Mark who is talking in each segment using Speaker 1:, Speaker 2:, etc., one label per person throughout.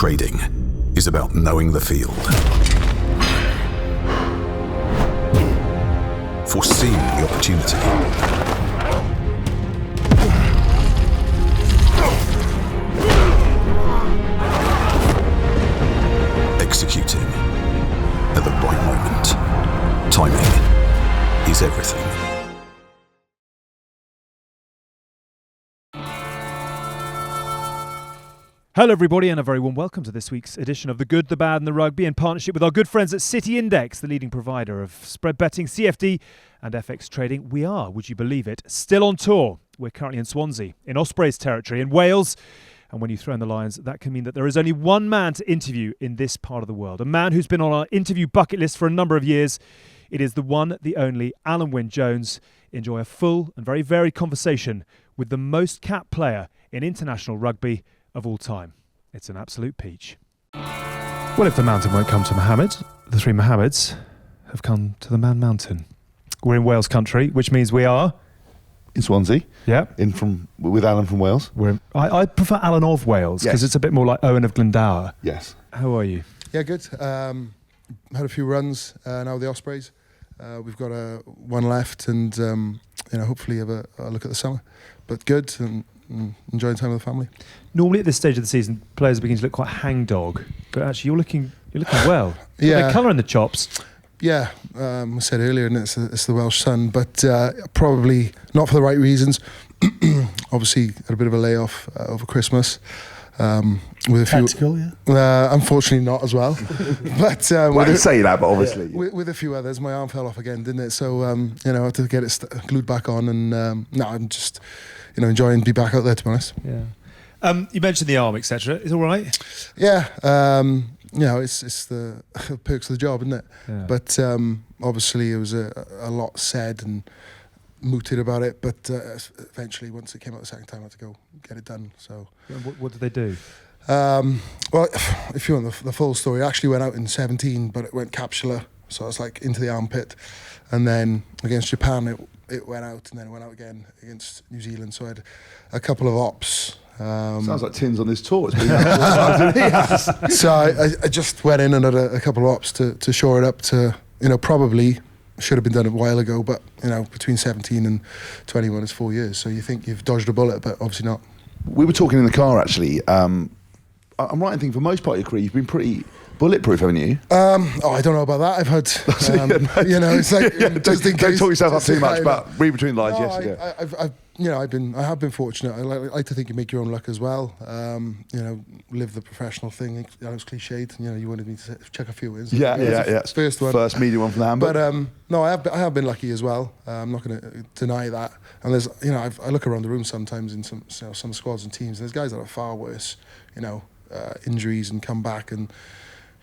Speaker 1: Trading is about knowing the field, foreseeing the opportunity, executing at the right moment. Timing is everything.
Speaker 2: Hello everybody and a very warm welcome to this week's edition of The Good, The Bad and The Rugby in partnership with our good friends at City Index, the leading provider of spread betting, CFD and FX trading. We are, would you believe it, still on tour. We're currently in Swansea, in Ospreys territory, in Wales. And when you throw in the Lions, that can mean that there is only one man to interview in this part of the world. A man who's been on our interview bucket list for a number of years. It is the one, the only, Alun Wyn Jones. Enjoy a full and very varied conversation with the most capped player in international rugby of all time. It's an absolute peach. Well, if the mountain won't come to Mohammed, the three Mohammeds have come to the Man Mountain. We're in Wales country, which means we are
Speaker 3: in Swansea.
Speaker 2: Yeah.
Speaker 3: With Alan from Wales.
Speaker 2: I prefer Alan of Wales because It's a bit more like Owen of Glendower.
Speaker 3: Yes.
Speaker 2: How are you?
Speaker 4: Yeah, good. Had a few runs now with the Ospreys. We've got one left, and hopefully have a look at the summer. But good, and enjoying time with the family.
Speaker 2: Normally at this stage of the season, players are beginning to look quite hangdog, but actually you're looking well.
Speaker 4: Yeah,
Speaker 2: the colour in the chops.
Speaker 4: Yeah, I said earlier, and it's the Welsh sun, but probably not for the right reasons. Obviously, had a bit of a layoff over Christmas. With a few,
Speaker 5: tactical, yeah.
Speaker 4: Unfortunately, not as well. But
Speaker 3: I didn't say that, but obviously,
Speaker 4: with a few others, my arm fell off again, didn't it? So I had to get it glued back on, and I'm just enjoying be back out there, to be honest.
Speaker 2: Yeah. You mentioned the arm, etc. Is it all right?
Speaker 4: Yeah. It's the perks of the job, isn't it? Yeah. But obviously, it was a lot said and mooted about it, but eventually, once it came out the second time, I had to go get it done. So,
Speaker 2: what did they do?
Speaker 4: Well, if you want the full story, I actually went out in 17, but it went capsular, so it's like into the armpit, and then against Japan, it went out, and then it went out again against New Zealand. So I had a couple of ops.
Speaker 3: Sounds like Tinds on this tour.
Speaker 4: So I just went in and had a couple of ops to shore it up to, probably should have been done a while ago, but between 17 and 21 is 4 years, so you think you've dodged a bullet, but obviously not.
Speaker 3: We were talking in the car actually. I'm right in thinking for most part of your career you've been pretty bulletproof, haven't you?
Speaker 4: I don't know about that. I've had it's like
Speaker 3: don't talk yourself up too much, but read between the lines.
Speaker 4: I have been fortunate. I like to think you make your own luck as well. Live the professional thing. It's cliched. You wanted me to check a few wins.
Speaker 3: Yeah. First media one from the handbook.
Speaker 4: But no, I have been lucky as well. I'm not going to deny that. And there's, I look around the room sometimes in some squads and teams. And there's guys that are far worse. Injuries and come back, and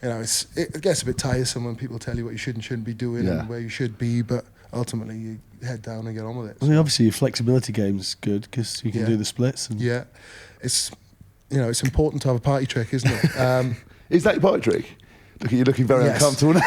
Speaker 4: it gets a bit tiresome when people tell you what you should and shouldn't be doing and where you should be. But ultimately, you head down and get on with it.
Speaker 5: I mean, obviously your flexibility game's good because you can do the splits. And
Speaker 4: It's it's important to have a party trick, isn't it?
Speaker 3: Is that your party trick? Look at you looking very uncomfortable now.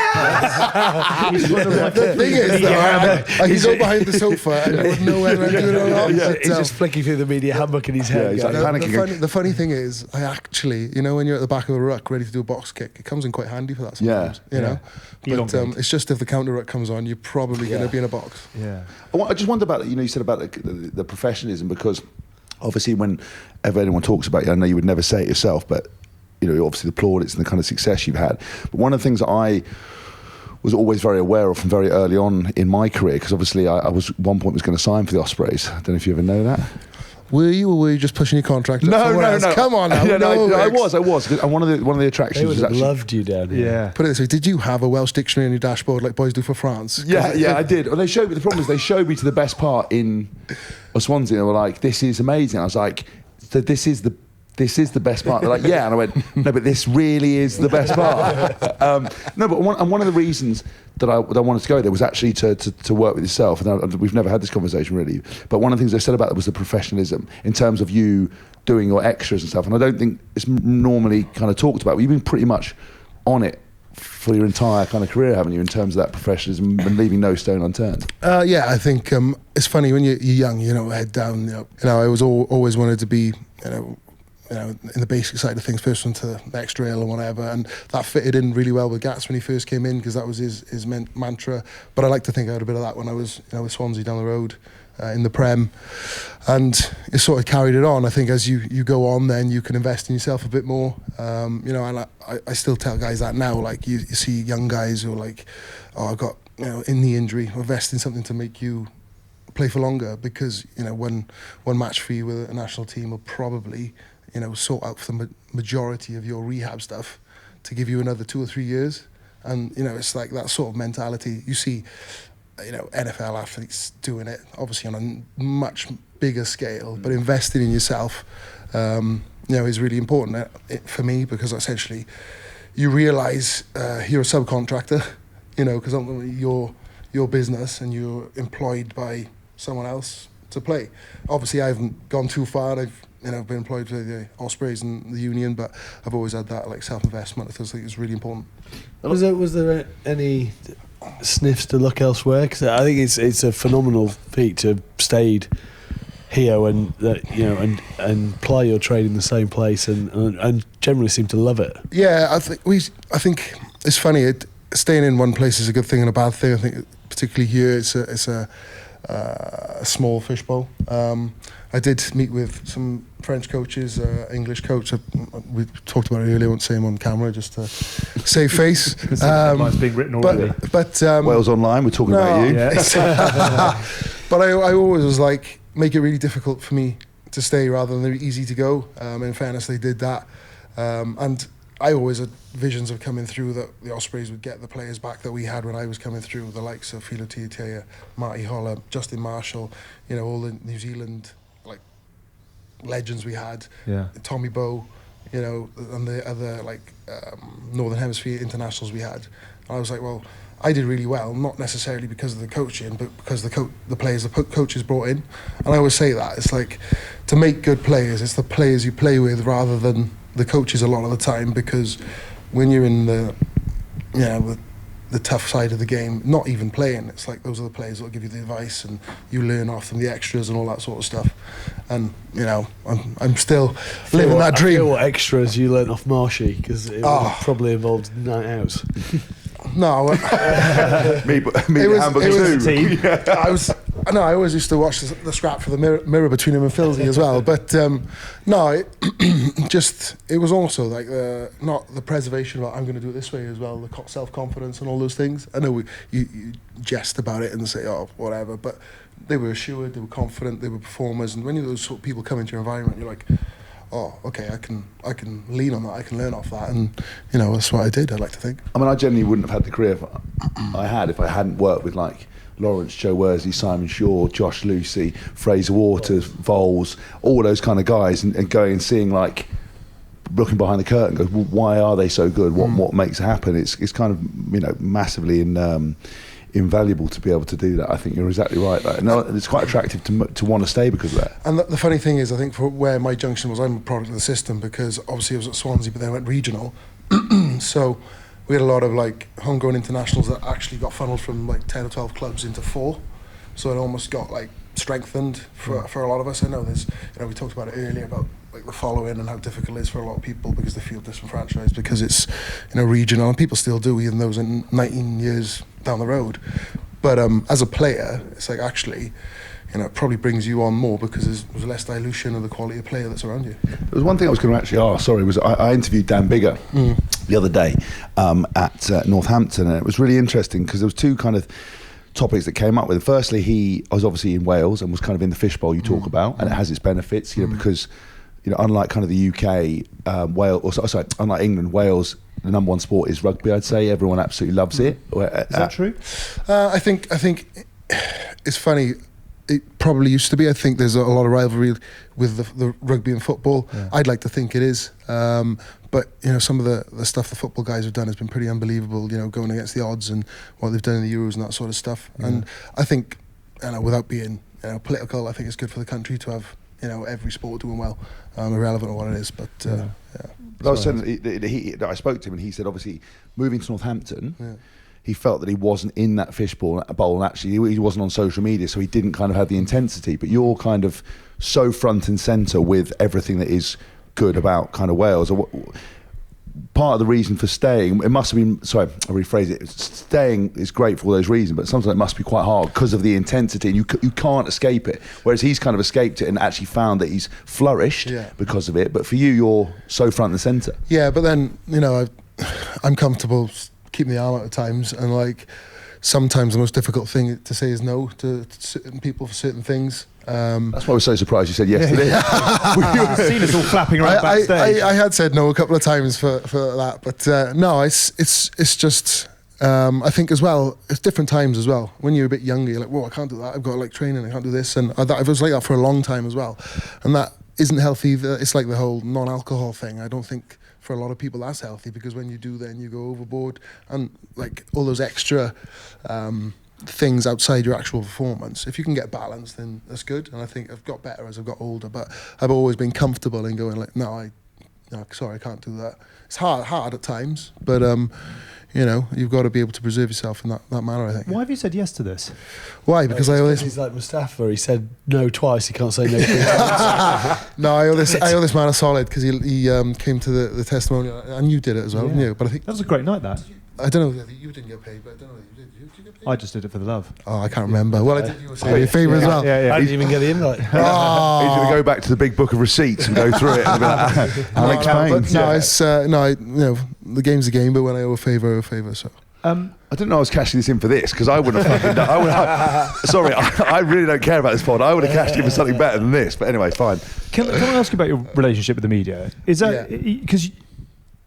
Speaker 4: The thing is, though, he's all behind the sofa and you wouldn't know whether I'm doing it or not.
Speaker 5: He's just flicking through the media handbook in his head.
Speaker 3: He's like panicking.
Speaker 4: The funny thing is, I actually, when you're at the back of a ruck ready to do a box kick, it comes in quite handy for that sometimes. But it's just if the counter ruck comes on, you're probably going to be in a box.
Speaker 2: Yeah.
Speaker 3: I just wonder about you said about the professionalism, because obviously whenever anyone talks about you, I know you would never say it yourself, but obviously the plaudits and the kind of success you've had. But one of the things that I was always very aware of from very early on in my career, because obviously I was at one point was going to sign for the Ospreys. I don't know if you ever know that.
Speaker 4: Were you, or were you just pushing your contract?
Speaker 3: No.
Speaker 4: Come on now.
Speaker 3: I was. And one of the attractions
Speaker 5: they would have
Speaker 3: was actually
Speaker 5: loved you down here.
Speaker 2: Yeah.
Speaker 4: Put it this way: did you have a Welsh dictionary on your dashboard like boys do for France?
Speaker 3: Yeah, I did. Well, they showed me. The problem is they showed me to the best part in Swansea. And they were like, "This is amazing." I was like, "This is the best part." They're like, "Yeah," and I went, "No, but this really is the best part." One of the reasons that I wanted to go there was actually to work with yourself, and we've never had this conversation really. But one of the things they said about it was the professionalism in terms of you doing your extras and stuff. And I don't think it's normally kind of talked about. But you've been pretty much on it for your entire kind of career, haven't you, in terms of that professionalism and leaving no stone unturned?
Speaker 4: I think it's funny when you're young, head down. I was always wanted to be, in the basic side of things, first one to the next rail and whatever, and that fitted in really well with Gats when he first came in, because that was his mantra. But I like to think I had a bit of that when I was with Swansea down the road in the Prem, and it sort of carried it on. I think as you go on, then you can invest in yourself a bit more. And I still tell guys that now. Like you see young guys who are like, oh, I got in the injury, invest in something to make you play for longer, because one match fee with a national team will probably sort out for the majority of your rehab stuff to give you another 2 or 3 years. And it's like that sort of mentality. You see NFL athletes doing it, obviously on a much bigger scale, but investing in yourself is really important for me, because essentially you realise you're a subcontractor, because ultimately you're your business and you're employed by someone else to play. Obviously I haven't gone too far. I've been employed by the Ospreys and the Union, but I've always had that like self-investment. I think it's really important.
Speaker 5: Was there any sniffs to look elsewhere? Because I think it's a phenomenal feat to have stayed here and and ply your trade in the same place and generally seem to love it.
Speaker 4: Yeah, I think it's funny. Staying in one place is a good thing and a bad thing. I think particularly here it's a small fishbowl. I did meet with some French coaches, English coach. We talked about it earlier. I won't say him on camera just to save face.
Speaker 2: It's being written already.
Speaker 3: But Wales Online, we're talking about you.
Speaker 2: Yeah.
Speaker 4: But I always was like, make it really difficult for me to stay rather than easy to go. In fairness, they did that. And I always had visions of coming through that the Ospreys would get the players back that we had when I was coming through, the likes of Philo Tiatea, Marty Holler, Justin Marshall, all the New Zealand like legends we had, Tommy Bowe, and the other Northern Hemisphere internationals we had. And I was like, well, I did really well, not necessarily because of the coaching, but because the players the coaches brought in. And I always say that it's like, to make good players, it's the players you play with rather than the coaches a lot of the time, because when you're in the tough side of the game, not even playing, it's like those are the players that will give you the advice and you learn off them, the extras and all that sort of stuff. And I'm still living that dream.
Speaker 5: I feel what extras you learnt off Marshy, because it probably involved night outs.
Speaker 4: No,
Speaker 3: me hamburger too.
Speaker 4: I always used to watch the scrap for the mirror between him and Filsey as well. But it was also like not the preservation of I'm going to do it this way as well, the self-confidence and all those things. I know you jest about it and say, oh, whatever, but they were assured, they were confident, they were performers. And when those sort of people come into your environment, you're like, oh, okay, I can lean on that, I can learn off that, and that's what I did. I'd like to think.
Speaker 3: I mean, I generally wouldn't have had the career I had if I hadn't worked with like Lawrence, Joe Worsley, Simon Shaw, Josh Lucy, Fraser Waters, Voles, all those kind of guys, and going and seeing like looking behind the curtain, go, well, why are they so good? What makes it happen? It's kind of massively invaluable to be able to do that. I think you're exactly right. It's quite attractive to want to stay because of that.
Speaker 4: And the funny thing is, I think for where my junction was, I'm a product of the system, because obviously I was at Swansea, but then I went regional. So we had a lot of like homegrown internationals that actually got funneled from like 10 or 12 clubs into 4. So it almost got like strengthened for a lot of us. I know there's, we talked about it earlier about like the following and how difficult it is for a lot of people because they feel disenfranchised because it's regional, and people still do, even though it's 19 years down the road. But as a player, it's like actually it probably brings you on more because there's less dilution of the quality of player that's around you.
Speaker 3: There was one thing I was going to actually ask, was I interviewed Dan Bigger the other day at Northampton, and it was really interesting because there was two kind of topics that came up with. Firstly, I was obviously in Wales and was kind of in the fishbowl you talk about, and it has its benefits, because unlike kind of the UK, unlike England, Wales, the number one sport is rugby. I'd say everyone absolutely loves it.
Speaker 2: Is that true?
Speaker 4: I think it's funny. It probably used to be. I think there's a lot of rivalry with the rugby and football. Yeah. I'd like to think it is. But some of the stuff the football guys have done has been pretty unbelievable. Going against the odds and what they've done in the Euros and that sort of stuff. Yeah. And I think, without being political, I think it's good for the country to have every sport doing well, irrelevant of what it is. But
Speaker 3: But I was saying I spoke to him, and he said obviously moving to Northampton. Yeah. He felt that he wasn't in that fishbowl and actually he wasn't on social media, so he didn't kind of have the intensity. But you're kind of so front and centre with everything that is good about kind of Wales? Or part of the reason for staying, it must have been, sorry, I'll rephrase it, staying is great for all those reasons, but sometimes it must be quite hard because of the intensity, and you can't escape it. Whereas he's kind of escaped it and actually found that he's flourished because of it. But for you, you're so front and centre.
Speaker 4: Yeah, but then, I'm comfortable keeping the arm out at times, and like sometimes the most difficult thing to say is no to certain people for certain things.
Speaker 3: That's why I was so surprised you said yes today.
Speaker 2: I've seen us all flapping around backstage.
Speaker 4: I had said no a couple of times for that, but no, it's just I think as well, it's different times as well. When you're a bit younger, you're like, whoa, I can't do that. I've got like training, I can't do this, and I was like that for a long time as well, and that isn't healthy either. It's like the whole non-alcohol thing. I don't think for a lot of people that's healthy, because when you do, then you go overboard, and like all those extra things outside your actual performance. If you can get balance, then that's good. And I think I've got better as I've got older, but I've always been comfortable in going like, no, sorry, I can't do that. It's hard at times, but you've got to be able to preserve yourself in that manner, I think.
Speaker 2: Why have you said yes to this?
Speaker 4: Why? Because I always...
Speaker 5: He's like Mustafa. He said no twice. He can't say no 3 times.
Speaker 4: No, I owe this man a solid, because he came to the testimonial, and you did it as well, didn't you? But I think
Speaker 2: that was a great night, that.
Speaker 4: I don't know, you didn't get paid, but I don't know if you did. Did you get paid?
Speaker 2: I just did it for the love.
Speaker 4: Oh, I can't remember. Well, I did you a favour as well.
Speaker 2: Yeah.
Speaker 5: I didn't even get the invite.
Speaker 3: He's going to go back to the big book of receipts and go through it and be like, Alex Payne.
Speaker 4: The game's the game, but when I owe a favour, so.
Speaker 3: I didn't know I was cashing this in for this, because I wouldn't have fucking done. Sorry, I really don't care about this pod. I would have cashed in for something better than this. But anyway, fine.
Speaker 2: Can I ask you about your relationship with the media? Is that because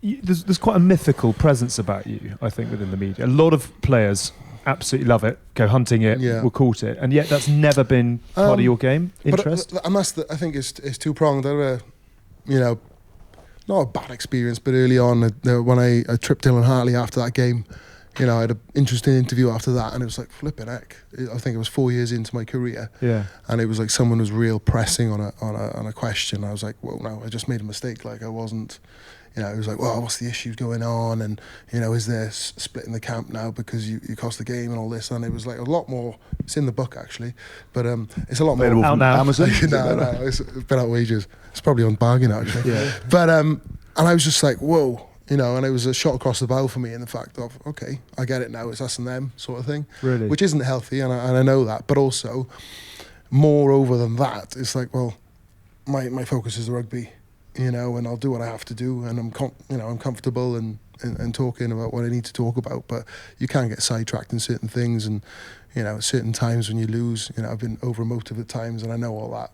Speaker 2: there's quite a mythical presence about you, I think, within the media. A lot of players absolutely love it, go hunting it, will court it, and yet that's never been part of your game interest.
Speaker 4: But I think it's two-pronged. Not a bad experience, but early on, when I tripped Dylan Hartley after that game, I had an interesting interview after that, and it was like, flipping heck. I think it was 4 years into my career, and it was like someone was real pressing on a question. I was like, well, no, I just made a mistake. Like I wasn't, it was like, well, what's the issue going on, and is there split in the camp now because you cost the game and all this? And it was like a lot more. It's in the book actually, but it's a lot more
Speaker 3: out now. Amazon.
Speaker 4: no, it's been out wages. It's probably on bargain actually. But and I was just like, whoa. And it was a shot across the bow for me in the fact of, okay, I get it now, it's us and them sort of thing.
Speaker 2: Really?
Speaker 4: Which isn't healthy, and I know that. But also, moreover than that, it's like, well, my focus is the rugby, and I'll do what I have to do, and I'm comfortable and talking about what I need to talk about. But you can get sidetracked in certain things, and, certain times when you lose, I've been over-emotive at times, and I know all that,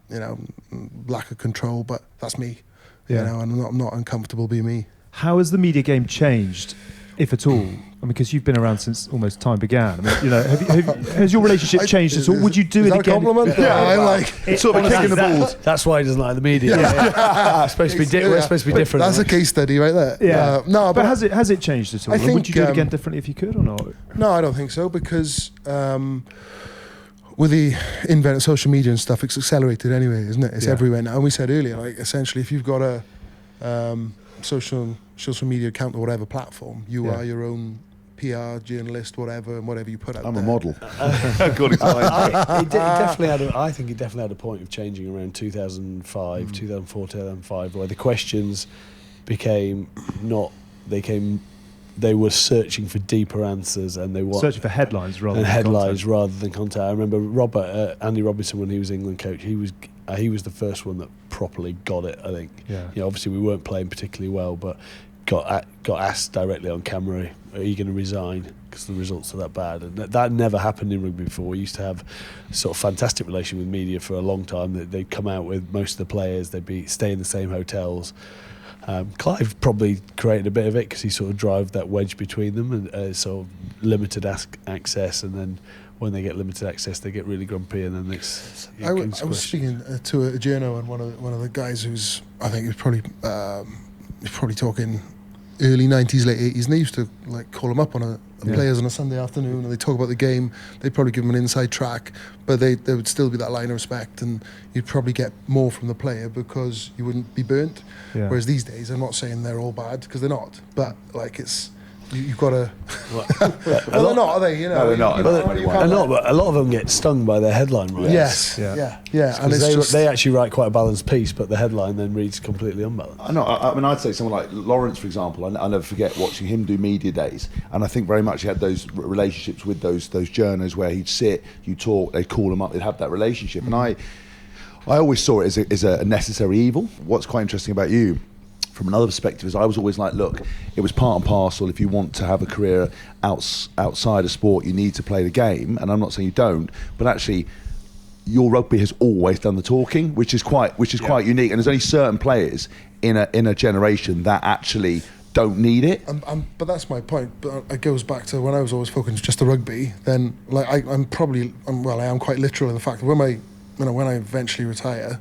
Speaker 4: lack of control, but that's me, and I'm not uncomfortable being me.
Speaker 2: How has the media game changed, if at all? I mean, because you've been around since almost time began. I mean, has your relationship changed at all? Would you do it again?
Speaker 4: Is that a compliment? I'm like...
Speaker 3: It's sort of a kick in the balls.
Speaker 5: That's why he doesn't like the media. We're supposed to be different.
Speaker 4: That's a case study right there.
Speaker 2: Yeah.
Speaker 4: No,
Speaker 2: but has it changed at all?
Speaker 4: I think,
Speaker 2: would you do it again differently if you could or not?
Speaker 4: No, I don't think so, because... with the invent of social media and stuff, it's accelerated anyway, isn't it? It's everywhere now. And we said earlier, like, essentially, if you've got a social media account or whatever platform, you are your own PR journalist, whatever, and whatever you put out
Speaker 3: I'm
Speaker 4: there.
Speaker 3: a model. According to
Speaker 5: I think it definitely had a point of changing around 2005, 2004, 2005, where the questions became they were searching for deeper answers, and they were
Speaker 2: searching for headlines rather
Speaker 5: than content. I remember Andy Robinson, when he was England coach, he was the first one that properly got it, I think. Obviously we weren't playing particularly well, but got asked directly on camera, are you going to resign because the results are that bad? And that never happened in rugby before. We used to have a sort of fantastic relation with media for a long time. They'd come out with most of the players, they'd stay in the same hotels. Clive probably created a bit of it because he sort of drove that wedge between them, and sort of limited access, and then when they get limited access, they get really grumpy, and then it's.
Speaker 4: I was speaking to a journo, and one of the guys who's, I think he was probably talking early 90s, late 80s, and they used to like call him up on players on a Sunday afternoon, and they talk about the game. They'd probably give him an inside track, but there would still be that line of respect, and you'd probably get more from the player because you wouldn't be burnt. Whereas these days, I'm not saying they're all bad, because they're not, but like it's you've got to.
Speaker 5: Well,
Speaker 4: Well, they're not, are they? You know,
Speaker 3: No, they're not.
Speaker 4: you
Speaker 3: They're
Speaker 4: can't-
Speaker 3: not.
Speaker 4: you can't-
Speaker 5: but a lot of them get stung by their headline writers.
Speaker 4: Yes.
Speaker 2: Yeah.
Speaker 4: Yeah. And
Speaker 5: Because
Speaker 4: it's
Speaker 5: they actually write quite a balanced piece, but the headline then reads completely unbalanced.
Speaker 3: I know. I mean, I'd say someone like Lawrence, for example. I'll never forget watching him do media days, and I think very much he had those relationships with those journos where he'd sit, you talk, they'd call him up, they'd have that relationship, and I always saw it as a necessary evil. What's quite interesting about you, from another perspective, is I was always like, look, it was part and parcel. If you want to have a career outside of sport, you need to play the game, and I'm not saying you don't, but actually, your rugby has always done the talking, which is quite unique. And there's only certain players in a generation that actually don't need it.
Speaker 4: But that's my point. But it goes back to when I was always focused just the rugby. Then, like, I am quite literal in the fact that when I eventually retire,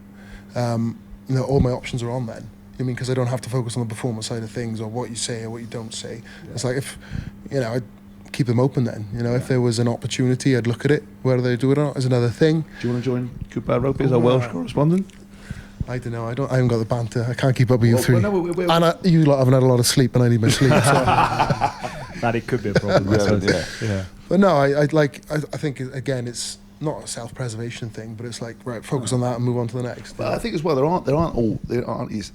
Speaker 4: all my options are on then. I mean, because I don't have to focus on the performance side of things or what you say or what you don't say. Yeah. It's like if, I'd keep them open then. If there was an opportunity, I'd look at it. Whether they do it or not is another thing.
Speaker 3: Do you want to join Good Bad Rugby as our Welsh correspondent?
Speaker 4: I don't know. I haven't got the banter. I can't keep up with you three.
Speaker 3: We're
Speaker 4: And you lot haven't had a lot of sleep, and I need my sleep. So.
Speaker 2: That it could be a problem. Yeah.
Speaker 4: But no, I think again, it's not a self-preservation thing, but it's like, right, focus on that and move on to the next.
Speaker 3: But I think as well, there aren't,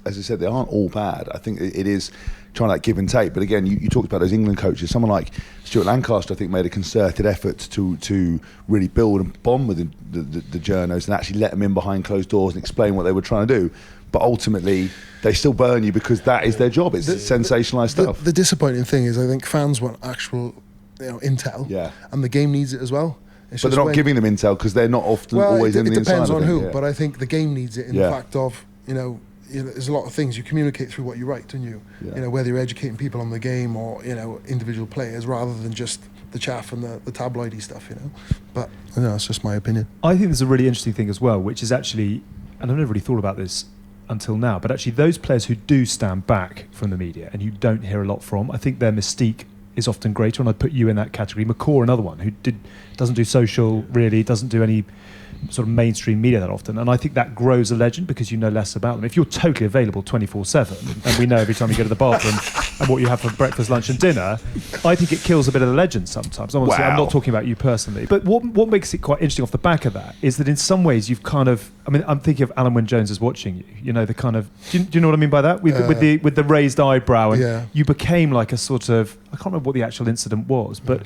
Speaker 3: as I said, they aren't all bad. I think it is trying to give and take. But again, you talked about those England coaches. Someone like Stuart Lancaster, I think, made a concerted effort to really build and bond with the journos and actually let them in behind closed doors and explain what they were trying to do. But ultimately, they still burn you because that is their job. It's sensationalised stuff.
Speaker 4: The disappointing thing is, I think fans want actual, intel, and the game needs it as well.
Speaker 3: But they're not giving them intel because they're not often always in the inside.
Speaker 4: It depends on who,
Speaker 3: yeah.
Speaker 4: but I think the game needs it in the fact of, there's a lot of things you communicate through what you write, don't you? Yeah. Whether you're educating people on the game or, individual players rather than just the chaff and the tabloidy stuff, But, it's just my opinion.
Speaker 2: I think there's a really interesting thing as well, which is actually, and I've never really thought about this until now, but actually those players who do stand back from the media and you don't hear a lot from, I think their mystique is often greater, and I'd put you in that category. McCaw, another one, who doesn't do social really, doesn't do any sort of mainstream media that often, and I think that grows a legend because you know less about them. If you're totally available 24/7, and we know every time you go to the bathroom and what you have for breakfast, lunch and dinner, I think it kills a bit of the legend sometimes. Obviously, I'm not talking about you personally, but what makes it quite interesting off the back of that is that in some ways you've kind of, I'm thinking of Alun Wyn Jones as watching you, the kind of, do you know what I mean by that? With the raised eyebrow, and you became like a sort of, I can't remember what the actual incident was, but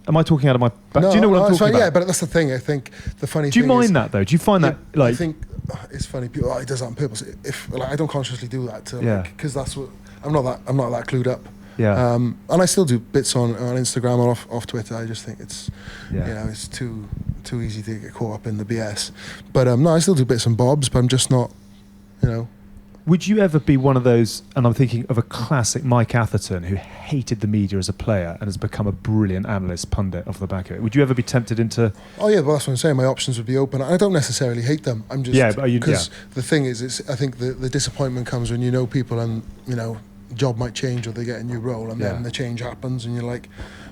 Speaker 2: am I talking out of my back?
Speaker 4: No,
Speaker 2: do you know what I'm talking about?
Speaker 4: Yeah, but that's the thing. I think the funny thing is...
Speaker 2: Do you mind that, though? Do you find that, like...
Speaker 4: I think it's funny. People, he does that on purpose. I don't consciously do that because that's what... I'm not that clued up.
Speaker 2: Yeah.
Speaker 4: And I still do bits on Instagram or off Twitter. I just think it's, it's too easy to get caught up in the BS. But no, I still do bits and bobs, but I'm just not,
Speaker 2: Would you ever be one of those, and I'm thinking of a classic Mike Atherton who hated the media as a player and has become a brilliant analyst, pundit off the back of it. Would you ever be tempted into...
Speaker 4: Oh yeah, well that's what I'm saying, my options would be open. I don't necessarily hate them, I'm just... Because the thing is, I think the disappointment comes when people and, job might change or they get a new role and then the change happens and you're like,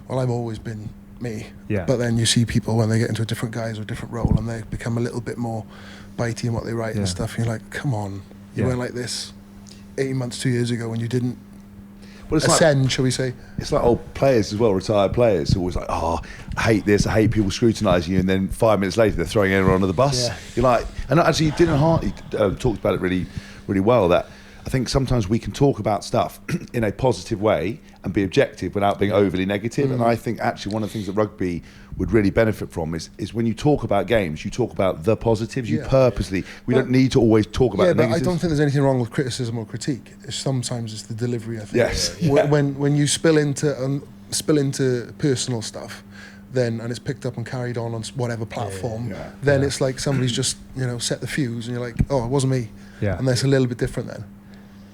Speaker 4: well, I've always been me. Yeah. But then you see people when they get into a different guise or a different role and they become a little bit more bitey in what they write and stuff, and you're like, come on. You weren't like this 18 months, 2 years ago when you didn't ascend, shall we say.
Speaker 3: It's like old players as well, retired players who are always like, I hate this, I hate people scrutinising you, and then 5 minutes later they're throwing everyone under the bus. Yeah. You're like, and actually Dylan Hartley talked about it really, really well, that I think sometimes we can talk about stuff in a positive way and be objective without being overly negative. And I think actually one of the things that rugby would really benefit from is when you talk about games, you talk about the positives. You purposely, we don't need to always talk about the negatives.
Speaker 4: I don't think there's anything wrong with criticism or critique. Sometimes it's the delivery, I think.
Speaker 3: Yes.
Speaker 4: When you spill into personal stuff, then and it's picked up and carried on whatever platform, then it's like somebody's just set the fuse and you're like, oh, it wasn't me. Yeah. And that's a little bit different then.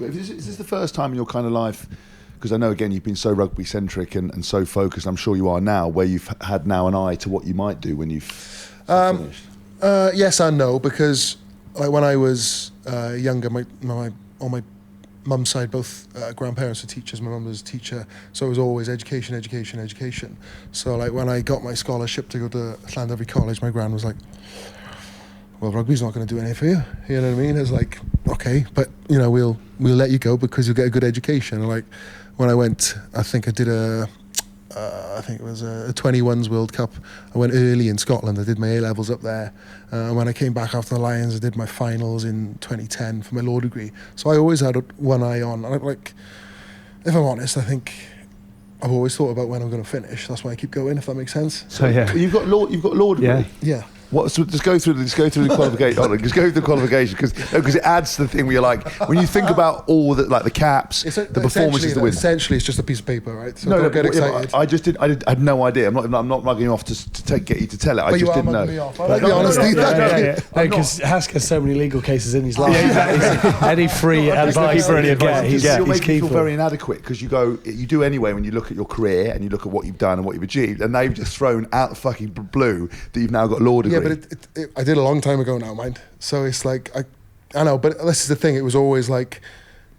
Speaker 3: Is this the first time in your kind of life, because I know again you've been so rugby centric and so focused, I'm sure you are now, where you've had now an eye to what you might do when you've finished?
Speaker 4: Yes and no, because like when I was younger, on my mum's side, both grandparents were teachers. My mum was a teacher, so it was always education. So like when I got my scholarship to go to Llandovery College, my gran was like, well, rugby's not going to do anything for you. You know what I mean? It's like, okay, but we'll we'll let you go because you'll get a good education. Like when I went, I think I did I think it was a 21s World Cup. I went early in Scotland. I did my A-levels up there. And when I came back after the Lions, I did my finals in 2010 for my law degree. So I always had one eye on. And like, if I'm honest, I think I've always thought about when I'm going to finish. That's why I keep going, if that makes sense.
Speaker 2: So yeah,
Speaker 3: You've got law degree.
Speaker 2: Yeah.
Speaker 4: Yeah.
Speaker 3: What? So just go through the qualification. Hold on, just go through the qualification because it adds to the thing where you're like, when you think about all the like the caps, the performances, the wins.
Speaker 4: Essentially, it's just a piece of paper, right? So
Speaker 3: No,
Speaker 4: don't get
Speaker 3: yeah,
Speaker 4: excited.
Speaker 3: I had no idea. I'm not mugging you off to get you to tell it. I
Speaker 4: But
Speaker 3: just
Speaker 4: you are
Speaker 3: didn't know.
Speaker 4: mugging me off. I like the honesty.
Speaker 5: Because Hask has so many legal cases in his life. Any free advice
Speaker 2: for any advice.
Speaker 5: he's
Speaker 3: You're making
Speaker 5: keen
Speaker 3: you feel
Speaker 5: for.
Speaker 3: very inadequate because you do anyway when you look at your career and you look at what you've done and what you've achieved, and they've just thrown out the fucking blue that you've now got a law degree.
Speaker 4: Yeah, but I did a long time ago now, mind. So it's like I know, but this is the thing. It was always like,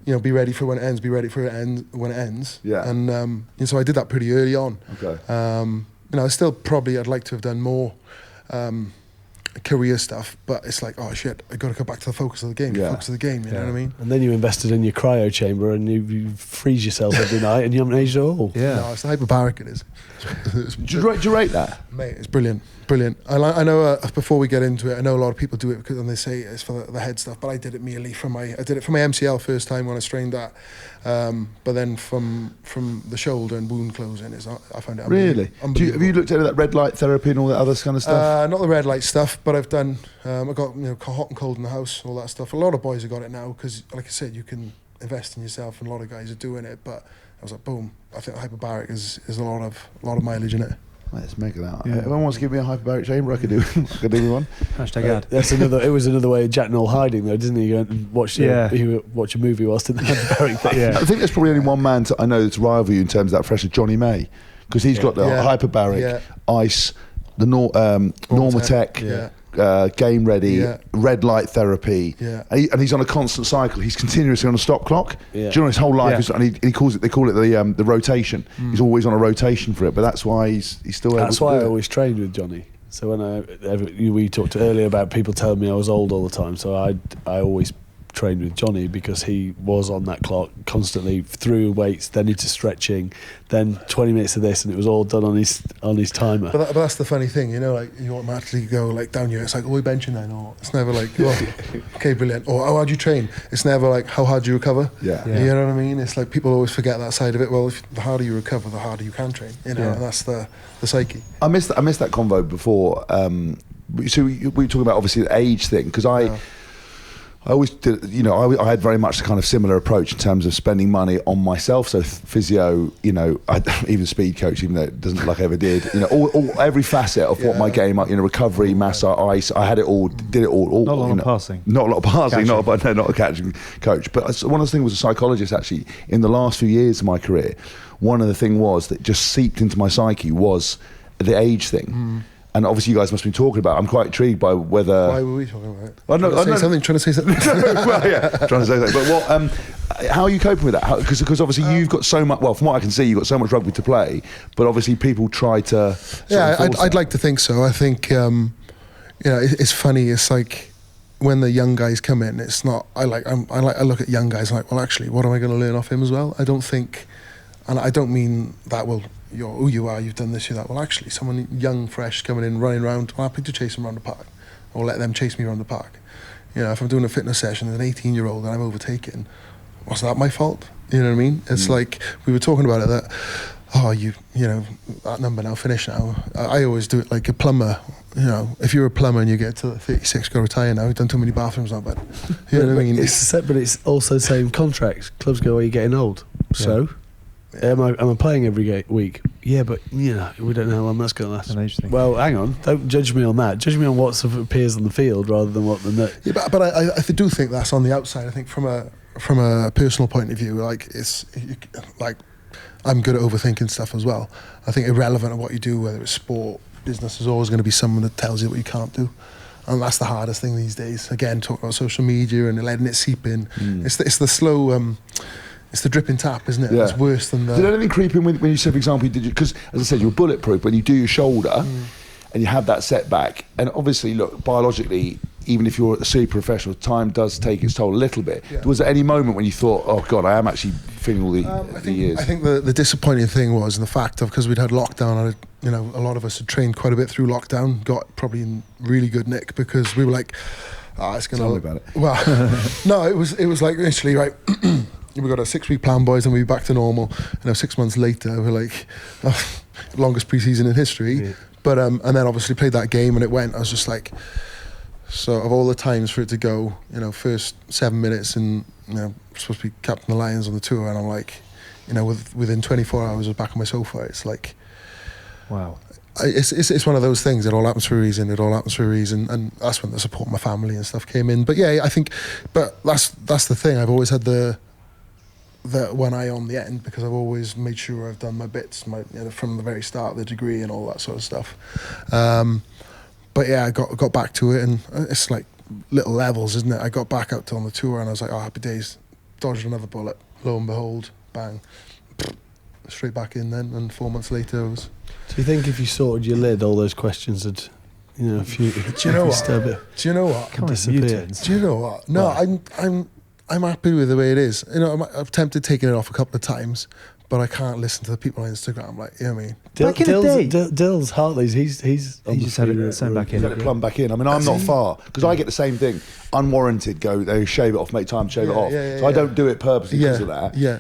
Speaker 4: be ready for when it ends. Be ready for when it ends.
Speaker 3: Yeah.
Speaker 4: And so I did that pretty early on.
Speaker 3: Okay.
Speaker 4: Still probably I'd like to have done more career stuff, but it's like, oh shit, I got to go back to the focus of the game.
Speaker 3: Yeah.
Speaker 4: Focus of the game. You know what I mean?
Speaker 5: And then you invested in your cryo chamber and you freeze yourself every night and you haven't aged at all.
Speaker 2: Yeah.
Speaker 4: No, it's the hyperbaric. It is.
Speaker 3: Do you rate that?
Speaker 4: Mate, it's brilliant. I know. Before we get into it, I know a lot of people do it because and they say it's for the head stuff, but I did it merely I did it for my MCL first time when I strained that, but then from the shoulder and wound closing I found it
Speaker 3: Really? Have you looked at that red light therapy and all that other kind of stuff?
Speaker 4: Not the red light stuff, but I've done. I got hot and cold in the house, all that stuff. A lot of boys have got it now because, like I said, you can invest in yourself, and a lot of guys are doing it. But I was like, boom! I think hyperbaric is a lot of mileage in it.
Speaker 3: Let's make it out.
Speaker 2: Yeah.
Speaker 3: If anyone wants to give me a hyperbaric chamber, I could do one.
Speaker 2: Hashtag ad.
Speaker 5: That's another. It was another way of Jack Noel hiding, though, didn't he? You went and watch a movie whilst in the hyperbaric thing.
Speaker 2: Yeah.
Speaker 3: I think there's probably only one man I know that's rival you in terms of that fresh, Johnny May, because he's got the hyperbaric, ice, the Normatec, game ready, red light therapy, and he's on a constant cycle. He's continuously on a stop clock. Do you know his whole life is, and they call it the rotation. He's always on a rotation for it, but that's why he's still able to do it.
Speaker 5: That's why I always trained with Johnny. So when we talked earlier about people telling me I was old all the time, so I always trained with Johnny because he was on that clock constantly through weights, then into stretching, then 20 minutes of this, and it was all done on his timer.
Speaker 4: But that's the funny thing, like you automatically go like down here. It's like, we benching then, or it's never like, okay, brilliant, or how hard you train. It's never like how hard you recover.
Speaker 3: Yeah.
Speaker 4: You know what I mean? It's like people always forget that side of it. Well, the harder you recover, the harder you can train. And that's the psyche.
Speaker 3: I missed that convo before. So we were talking about obviously the age thing because I always did, I had very much a kind of similar approach in terms of spending money on myself. So physio, even speed coach, even though it doesn't look like I ever did, every facet of what my game, recovery, massage, ice, I had it all, did it all.
Speaker 2: Not a lot of passing.
Speaker 3: Not a lot of passing, not a catching coach. But one of the things was a psychologist actually, in the last few years of my career, one of the things was that just seeped into my psyche was the age thing. And obviously you guys must be talking about it. I'm quite intrigued by whether...
Speaker 4: Why were we talking about it?
Speaker 3: Trying to say something. Well, yeah, trying to say something. But how are you coping with that? Because obviously you've got so much... Well, from what I can see, you've got so much rugby to play, but obviously people try to...
Speaker 4: I'd like to think so. I think, it's funny. It's like when the young guys come in, it's not... I look at young guys like, well, actually, what am I going to learn off him as well? I don't think... And I don't mean that, well... You're who you are, you've done this, you're that. Well, actually, someone young, fresh, coming in, running around, I'm happy to chase them around the park or let them chase me around the park. If I'm doing a fitness session with an 18-year-old and I'm overtaken, was that my fault? You know what I mean? It's like, we were talking about it that, that number now, finish now. I always do it like a plumber. If you're a plumber and you get to 36, go retire now, you've done too many bathrooms now, but you know what I mean?
Speaker 5: But it's also the same contracts. Clubs go, are you getting old? So... Am I playing every week? Yeah, but we don't know how long that's going to last.
Speaker 2: An age thing.
Speaker 5: Well, hang on. Don't judge me on that. Judge me on what appears on the field rather than what the net.
Speaker 4: Yeah, but I do think that's on the outside. I think from a personal point of view, I'm good at overthinking stuff as well. I think irrelevant of what you do, whether it's sport, business, is always going to be someone that tells you what you can't do. And that's the hardest thing these days. Again, talking about social media and letting it seep in. It's the slow... It's the dripping tap, isn't it? Yeah. It's worse than the...
Speaker 3: Did anything creep in when you said, for example, because, as I said, you're bulletproof when you do your shoulder and you have that setback. And obviously, look, biologically, even if you're a super professional, time does take its toll a little bit.
Speaker 4: Yeah.
Speaker 3: Was there any moment when you thought, oh God, I am actually feeling all the years?
Speaker 4: I think the disappointing thing was the fact of, because we'd had lockdown, a lot of us had trained quite a bit through lockdown, got probably in really good nick, because we were like, it's going to...
Speaker 3: Tell me about it.
Speaker 4: Well, no, it was like initially, right, we got a 6-week plan, boys, and we'll be back to normal. 6 months later, we're like, longest pre-season in history. Yeah. But, and then obviously played that game and it went, I was just like... So of all the times for it to go, first 7 minutes and, supposed to be captain of the Lions on the tour, and I'm like, within 24 hours I was back on my sofa. It's like,
Speaker 2: wow.
Speaker 4: It's one of those things. It all happens for a reason. And that's when the support of my family and stuff came in. But yeah, I think, but that's the thing. I've always had the one eye on the end, because I've always made sure I've done my bits, from the very start, the degree and all that sort of stuff. But yeah, I got back to it, and it's like little levels, isn't it? I got back out on the tour and I was like, happy days. Dodged another bullet. Lo and behold, bang. Straight back in then, and 4 months later I was...
Speaker 5: Do you think if you sorted your lid, all those questions had, a few...
Speaker 4: Do you know what? Do you know what?
Speaker 5: Disappear.
Speaker 4: Do you know what? No, I'm happy with the way it is. I've tempted taking it off a couple of times, but I can't listen to the people on Instagram. Like, you know what I mean?
Speaker 2: Back in the day,
Speaker 5: Dill's Hartley's. He's
Speaker 2: just had it sent back in.
Speaker 3: Let it plumb back in. I mean, I'm not far, because I get the same thing. Unwarranted, they shave it off, make time to shave it off. So I don't do it purposely because of that.
Speaker 4: Yeah.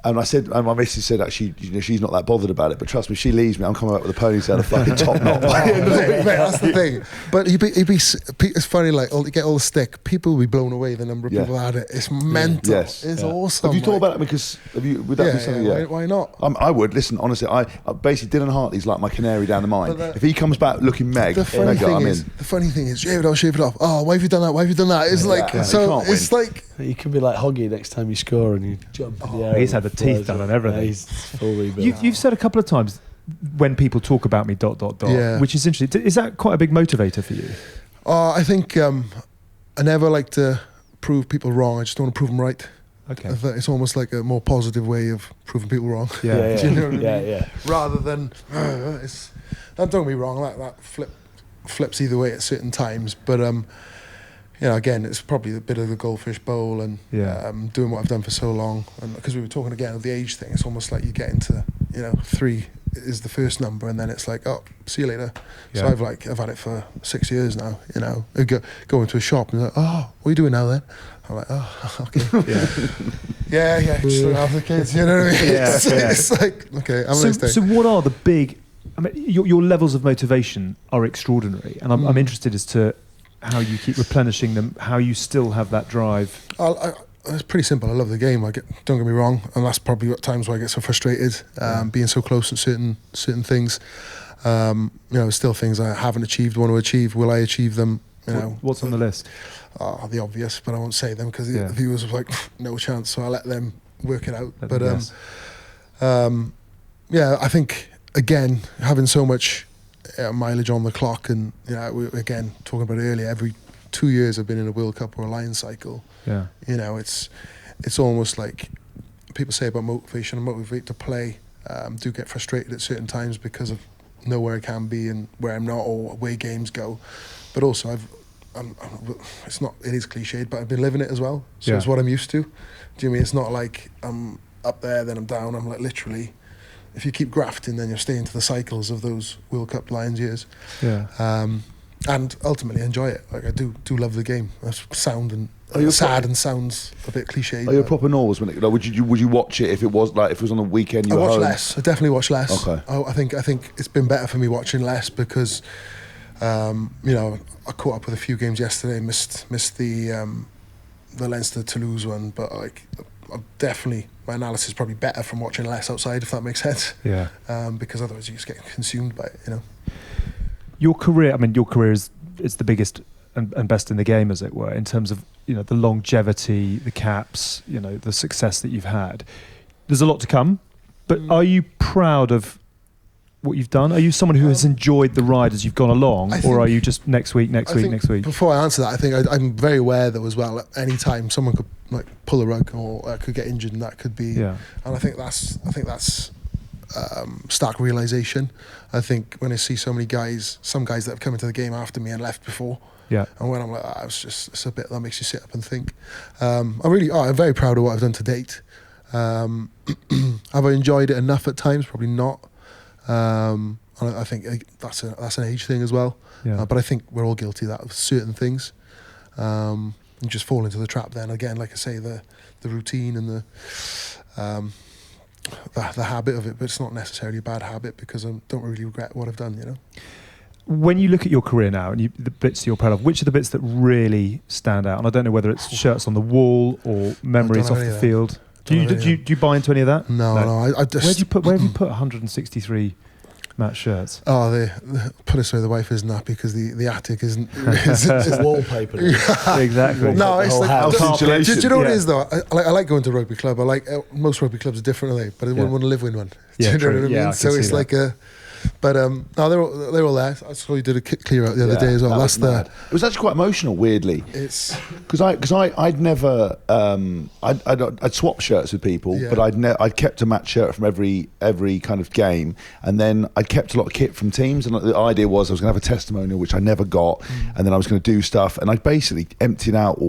Speaker 3: And my missus said actually, she's not that bothered about it, but trust me, if she leaves me, I'm coming up with a ponytail, a fucking top knot.
Speaker 4: Mate, that's the thing. But it's funny, like, you get all the stick. People will be blown away the number of people that had it. It's mental.
Speaker 3: Yes.
Speaker 4: It's awesome.
Speaker 3: Have you thought about it? Because would that be something?
Speaker 4: Why not?
Speaker 3: I would. Listen, honestly, I basically Dylan Hartley's like my canary down the mine. If he comes back looking
Speaker 4: the funny thing is, shave it off. Oh, why have you done that? Why have you done that? It's like, so it's like...
Speaker 5: You could be like Hoggy next time you score and you jump in the air.
Speaker 2: He's had the teeth done and everything.
Speaker 5: Yeah, he's full rebuild.
Speaker 2: You've said a couple of times, when people talk about me, ... which is interesting. Is that quite a big motivator for you?
Speaker 4: I think I never like to prove people wrong. I just don't want to prove them right.
Speaker 2: Okay.
Speaker 4: It's almost like a more positive way of proving people wrong.
Speaker 2: Yeah.
Speaker 4: Do you know what I mean?
Speaker 5: Yeah.
Speaker 4: Rather than, don't get me wrong, that flips either way at certain times. But again, it's probably a bit of the goldfish bowl and doing what I've done for so long. And because we were talking again of the age thing, it's almost like you get into 3 is the first number, and then it's like, oh, see you later. Yeah. So I've had it for 6 years now. I go into a shop and like, oh, what are you doing now then? I'm like, oh, okay. Yeah. Just have the kids. You know what I mean? It's like, okay, have a nice day.
Speaker 2: So what are the big? I mean, your levels of motivation are extraordinary, and I'm interested as to how you keep replenishing them, how you still have that drive.
Speaker 4: It's pretty simple. I love the game. Don't get me wrong, and that's probably what times where I get so frustrated, being so close at certain things. Still things I haven't achieved, want to achieve. Will I achieve them?
Speaker 2: What's on the list?
Speaker 4: The obvious, but I won't say them because the viewers are like, no chance. So I let them work it out. I think again, having so much mileage on the clock, and we again talking about earlier, every 2 years I've been in a World Cup or a Lions cycle. Yeah, it's almost like people say about motivation. I motivate to play. Do get frustrated at certain times because of know where I can be and where I'm not, or where games go. But also it is cliched, but I've been living it as well. So it's what I'm used to. Do you mean it's not like I'm up there then I'm down? I'm like literally. If you keep grafting, then you're staying to the cycles of those World Cup Lions years. Yeah. And ultimately enjoy it. Like I do love the game. That's sound and sad and sounds a bit cliche.
Speaker 3: Are you a proper Norse when would you watch it if it was on the weekend?
Speaker 4: I watch less. I definitely watch less.
Speaker 3: Okay.
Speaker 4: I think it's been better for me watching less because, I caught up with a few games yesterday. Missed the Leinster Toulouse one, but definitely my analysis is probably better from watching less outside, if that makes sense. Yeah. Because otherwise you just get consumed by it.
Speaker 2: Your career is the biggest and best in the game, as it were, in terms of the longevity, the caps, the success that you've had. There's a lot to come, but are you proud of what you've done? Are you someone who has enjoyed the ride as you've gone along, or are you just next week?
Speaker 4: Before I answer that, I think I'm very aware though as well. At any time, someone could pull a rug or could get injured, and that could be. Yeah. And I think that's stark realization. I think when I see some guys that have come into the game after me and left before,
Speaker 2: Yeah.
Speaker 4: And when I'm like, it's a bit that makes you sit up and think. I'm very proud of what I've done to date. Have I enjoyed it enough at times? Probably not. And I think that's an age thing as well.
Speaker 2: Yeah.
Speaker 4: But I think we're all guilty of that, of certain things. And just fall into the trap then. Again, like I say, the routine and the habit of it, but it's not necessarily a bad habit because I don't really regret what I've done, you know.
Speaker 2: When you look at your career now and the bits you're proud of, which are the bits that really stand out? And I don't know whether it's shirts on the wall or memories off the field. Do you buy into any of that?
Speaker 4: No. I just...
Speaker 2: Where have you put 163 match shirts?
Speaker 4: Oh, put it so the wife isn't happy because the attic isn't it's
Speaker 5: wallpaper.
Speaker 2: Exactly.
Speaker 4: No, it's like
Speaker 5: house.
Speaker 4: do you know what it is though? I like going to rugby club. I like most rugby clubs are different, aren't they? But I wouldn't want to live in one.
Speaker 2: Yeah,
Speaker 4: do you know
Speaker 2: true.
Speaker 4: what I mean?
Speaker 2: Yeah,
Speaker 4: So it's like a. But no, they're all there. I saw you did a clear out the other day as well. That's
Speaker 3: It was actually quite emotional, weirdly.
Speaker 4: It's
Speaker 3: because I'd never I'd swap shirts with people,
Speaker 4: Yeah.
Speaker 3: but I'd kept a match shirt from every kind of game, and then I'd kept a lot of kit from teams. And the idea was I was going to have a testimonial, which I never got, and then I was going to do stuff, and I basically emptied out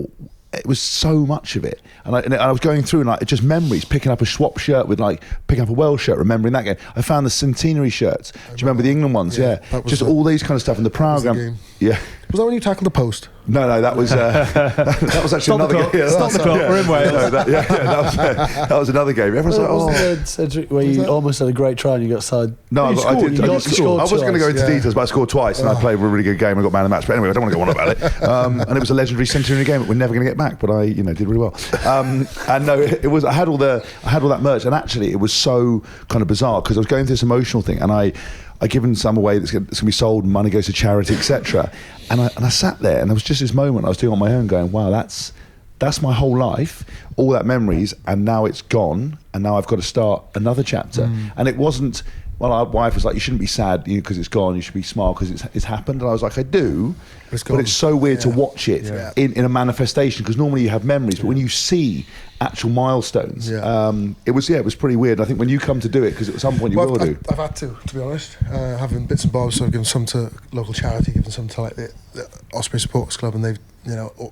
Speaker 3: it was so much of it, and I was going through and like just memories, picking up a swap shirt with like picking up a Welsh shirt, remembering that game. I found the centenary shirts. Do you remember the England ones? Yeah, just all these kind of stuff in the program. Yeah.
Speaker 4: Was that when you tackled the post?
Speaker 3: No, that was that was actually another game. Yeah,
Speaker 2: Stop the clock. We're in Wales.
Speaker 3: No, that was another game. Everyone's like,
Speaker 5: Cedric, where you almost had a great try and you got side.
Speaker 3: No, I did. I
Speaker 5: scored
Speaker 3: wasn't going to go into
Speaker 5: twice.
Speaker 3: details, but I scored twice, and I played a really good game. I got man of the match. But anyway, I don't want to go on about it. And it was a legendary centenary game that we're never going to get back. But I, did really well. And no, it was. I had all that merch, and actually, it was so kind of bizarre because I was going through this emotional thing, and I given some away that's going to be sold, and money goes to charity, etc. And I sat there, and there was just this moment I was doing on my own, going, "Wow, that's my whole life, all that memories, and now it's gone, and now I've got to start another chapter." And it wasn't. Well, our wife was like, "You shouldn't be sad because it's gone. You should be smile because it's happened." And I was like, "I do, but it's so weird to watch it in a manifestation because normally you have memories, but when you see actual milestones, it was pretty weird. I think when you come to do it, because at some point you will do.
Speaker 4: I've had to be honest. Having bits and bobs, so I've given some to local charity, given some to like the Ospreys Supporters Club, and they've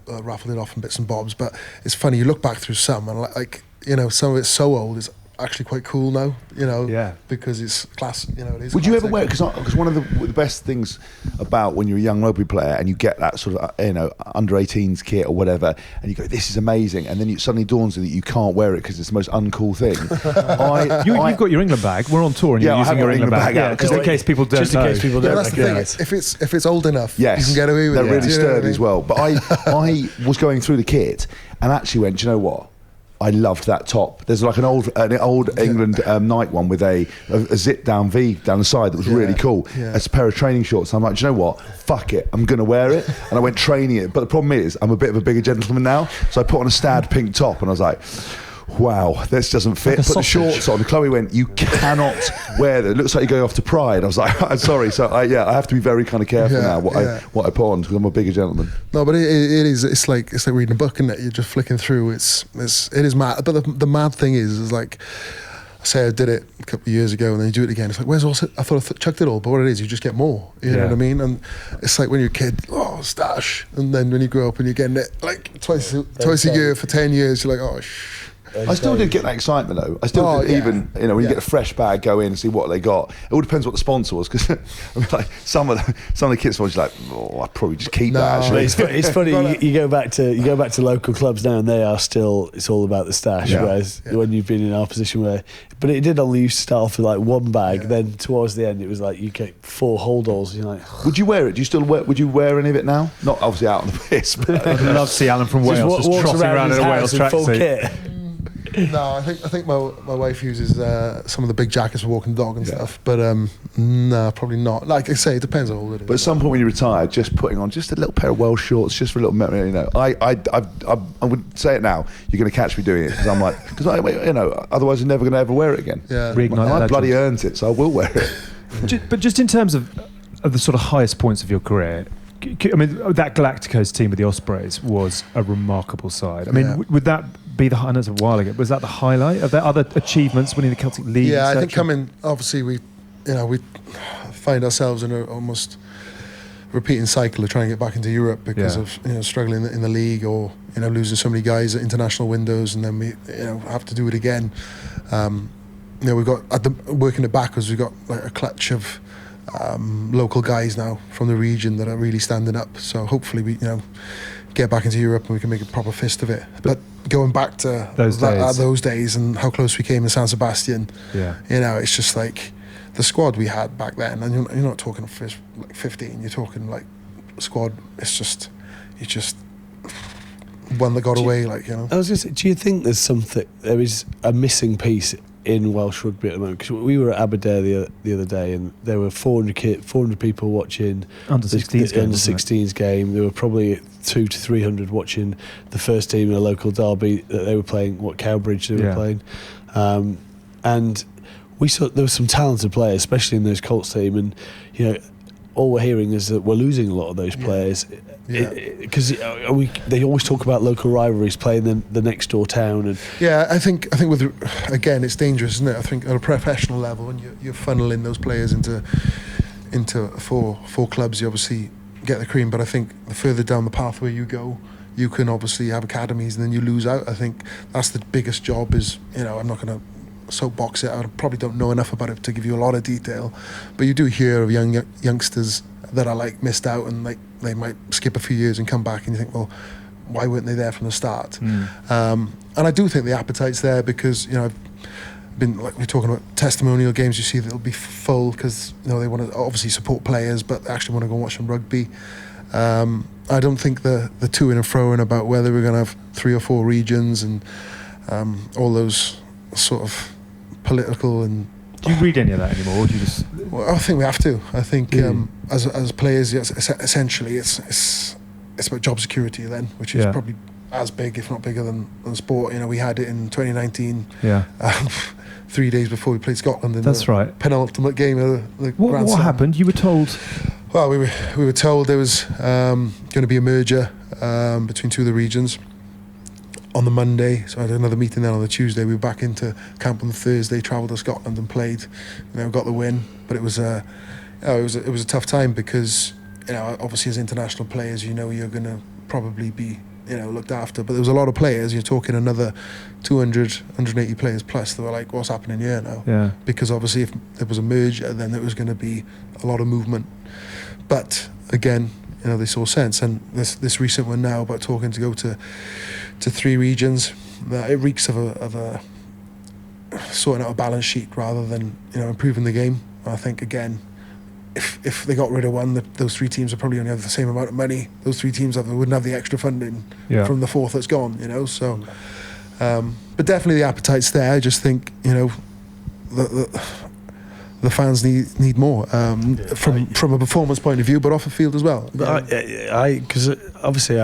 Speaker 4: raffled it off in bits and bobs. But it's funny, you look back through some and some of it's so old, it's actually quite cool now, because it's class. It is.
Speaker 3: Would you ever wear it? Because one of the best things about when you're a young rugby player and you get that sort of under 18s kit or whatever, and you go, "This is amazing," and then it suddenly dawns on you that you can't wear it because it's the most uncool thing. You've
Speaker 2: got your England bag. We're on tour, and you're using your England bag. Yeah, just in case people don't know.
Speaker 5: Just in case people don't.
Speaker 4: That's the thing. If it's old enough, you can get away with it.
Speaker 3: They're really sturdy as well. But I was going through the kit and actually went, "Do you know what? I loved that top." There's like an old England Nike one with a zip down V down the side that was really cool.
Speaker 4: Yeah.
Speaker 3: It's a pair of training shorts. And I'm like, "Do you know what? Fuck it. I'm going to wear it." And I went training it. But the problem is, I'm a bit of a bigger gentleman now. So I put on a Stad pink top and I was like, "Wow, this doesn't fit." Put the shorts on. Chloe went, "You cannot wear that. It looks like you're going off to Pride." I was like, "I'm sorry." So I have to be very kind of careful now what I put on because I'm a bigger gentleman.
Speaker 4: No, but it is. It's like reading a book, and you're just flicking through. It is mad. But the mad thing is like, I say I did it a couple of years ago, and then you do it again. It's like, where's all? I thought I chucked it all, but what it is, you just get more. You know what I mean? And it's like when you're a kid, stash, and then when you grow up and you're getting it like twice a year for 10 years, you're like, "Oh."
Speaker 3: I still did get that excitement though. I still did, even when you get a fresh bag, go in and see what they got. It all depends what the sponsor was, because like some of the kit sponsors, like, I'd probably just keep that. Actually,
Speaker 5: it's funny. You go back to local clubs now, and they are still. It's all about the stash. Whereas when you've been in our position but it did only used to start off with like one bag. Then towards the end, it was like you get 4 holdalls. You're like,
Speaker 3: would you wear it? Do you still wear? Would you wear any of it now? Not obviously out on the piss. But
Speaker 2: I'd love to see Alan from Wales just trotting around in a Wales tracksuit.
Speaker 4: No, I think my wife uses some of the big jackets for walking the dog and stuff, but no, probably not. Like I say, it depends on all it is.
Speaker 3: But at some point when you retire, just putting on just a little pair of Welsh shorts, just for a little memory, I would say it now. You're going to catch me doing it because I'm like, otherwise I'm never going to ever wear it again.
Speaker 4: Yeah,
Speaker 3: I bloody earned it, so I will wear it.
Speaker 2: But just in terms of the sort of highest points of your career, I mean, that Galacticos team with the Ospreys was a remarkable side. I mean, would that be I know it's a while ago, was that the highlight of their other achievements, winning the Celtic League?
Speaker 4: Yeah, I think obviously we find ourselves in repeating cycle of trying to get back into Europe because of struggling in the league, or losing so many guys at international windows, and then we have to do it again. We've got working it backwards. We've got like a clutch of local guys now from the region that are really standing up. So hopefully we get back into Europe and we can make a proper fist of it. But going back to those days and how close we came in San Sebastian, it's just like the squad we had back then, and you're not talking first like 15, you're talking like squad. It's just one that got away. I was
Speaker 5: going to say, do you think there is a missing piece in Welsh rugby at the moment? Because we were at Aberdare the other day, and there were 400 people watching
Speaker 2: under 16s
Speaker 5: game. There were probably 200 to 300 watching the first team in a local derby that they were playing. Cowbridge they were playing, and we saw there were some talented players, especially in those Colts team, and all we're hearing is that we're losing a lot of those players. Because they always talk about local rivalries, playing the next door town, and
Speaker 4: I think with again it's dangerous, isn't it? I think at a professional level, and you're funneling those players into four clubs, you obviously get the cream. But I think the further down the pathway you go, you can obviously have academies, and then you lose out. I think that's the biggest job. Is I'm not going to soapbox it. I probably don't know enough about it to give you a lot of detail, but you do hear of youngsters that are like missed out, and like they might skip a few years and come back, and you think, well, why weren't they there from the start? And I do think the appetite's there, because I've been, like we're talking about testimonial games, you see that it'll be full because they want to obviously support players, but they actually want to go and watch some rugby. I don't think the to-ing and fro-ing about whether we're going to have 3 or 4 regions and all those sort of political and.
Speaker 2: Do you read any of that anymore, or do you just?
Speaker 4: Well, I think we have to. I think as players, yes, essentially, it's about job security then, which is probably as big, if not bigger, than sport. We had it in 2019. 3 days before we played Scotland in the penultimate game of the Grand
Speaker 2: What
Speaker 4: Slam.
Speaker 2: happened? You were told.
Speaker 4: Well, we were told there was going to be a merger between 2 of the regions on the Monday. So I had another meeting then on the Tuesday. We were back into camp on the Thursday, travelled to Scotland and played. Got the win, but it was a tough time, because obviously as international players, you're going to probably be looked after. But there was a lot of players. You're talking another 200, 180 players plus that were like, what's happening here now? Yeah. Because obviously if there was a merger, then there was going to be a lot of movement. But again, they saw sense, and this recent one now about talking to go to 3 regions, it reeks of a sorting out a balance sheet rather than improving the game. I think again, if they got rid of one, those 3 teams would probably only have the same amount of money. Those 3 teams wouldn't have the extra funding from the 4th that's gone. So, but definitely the appetite's there. I just think the fans need more from a performance point of view, but off the field as well.
Speaker 5: But because obviously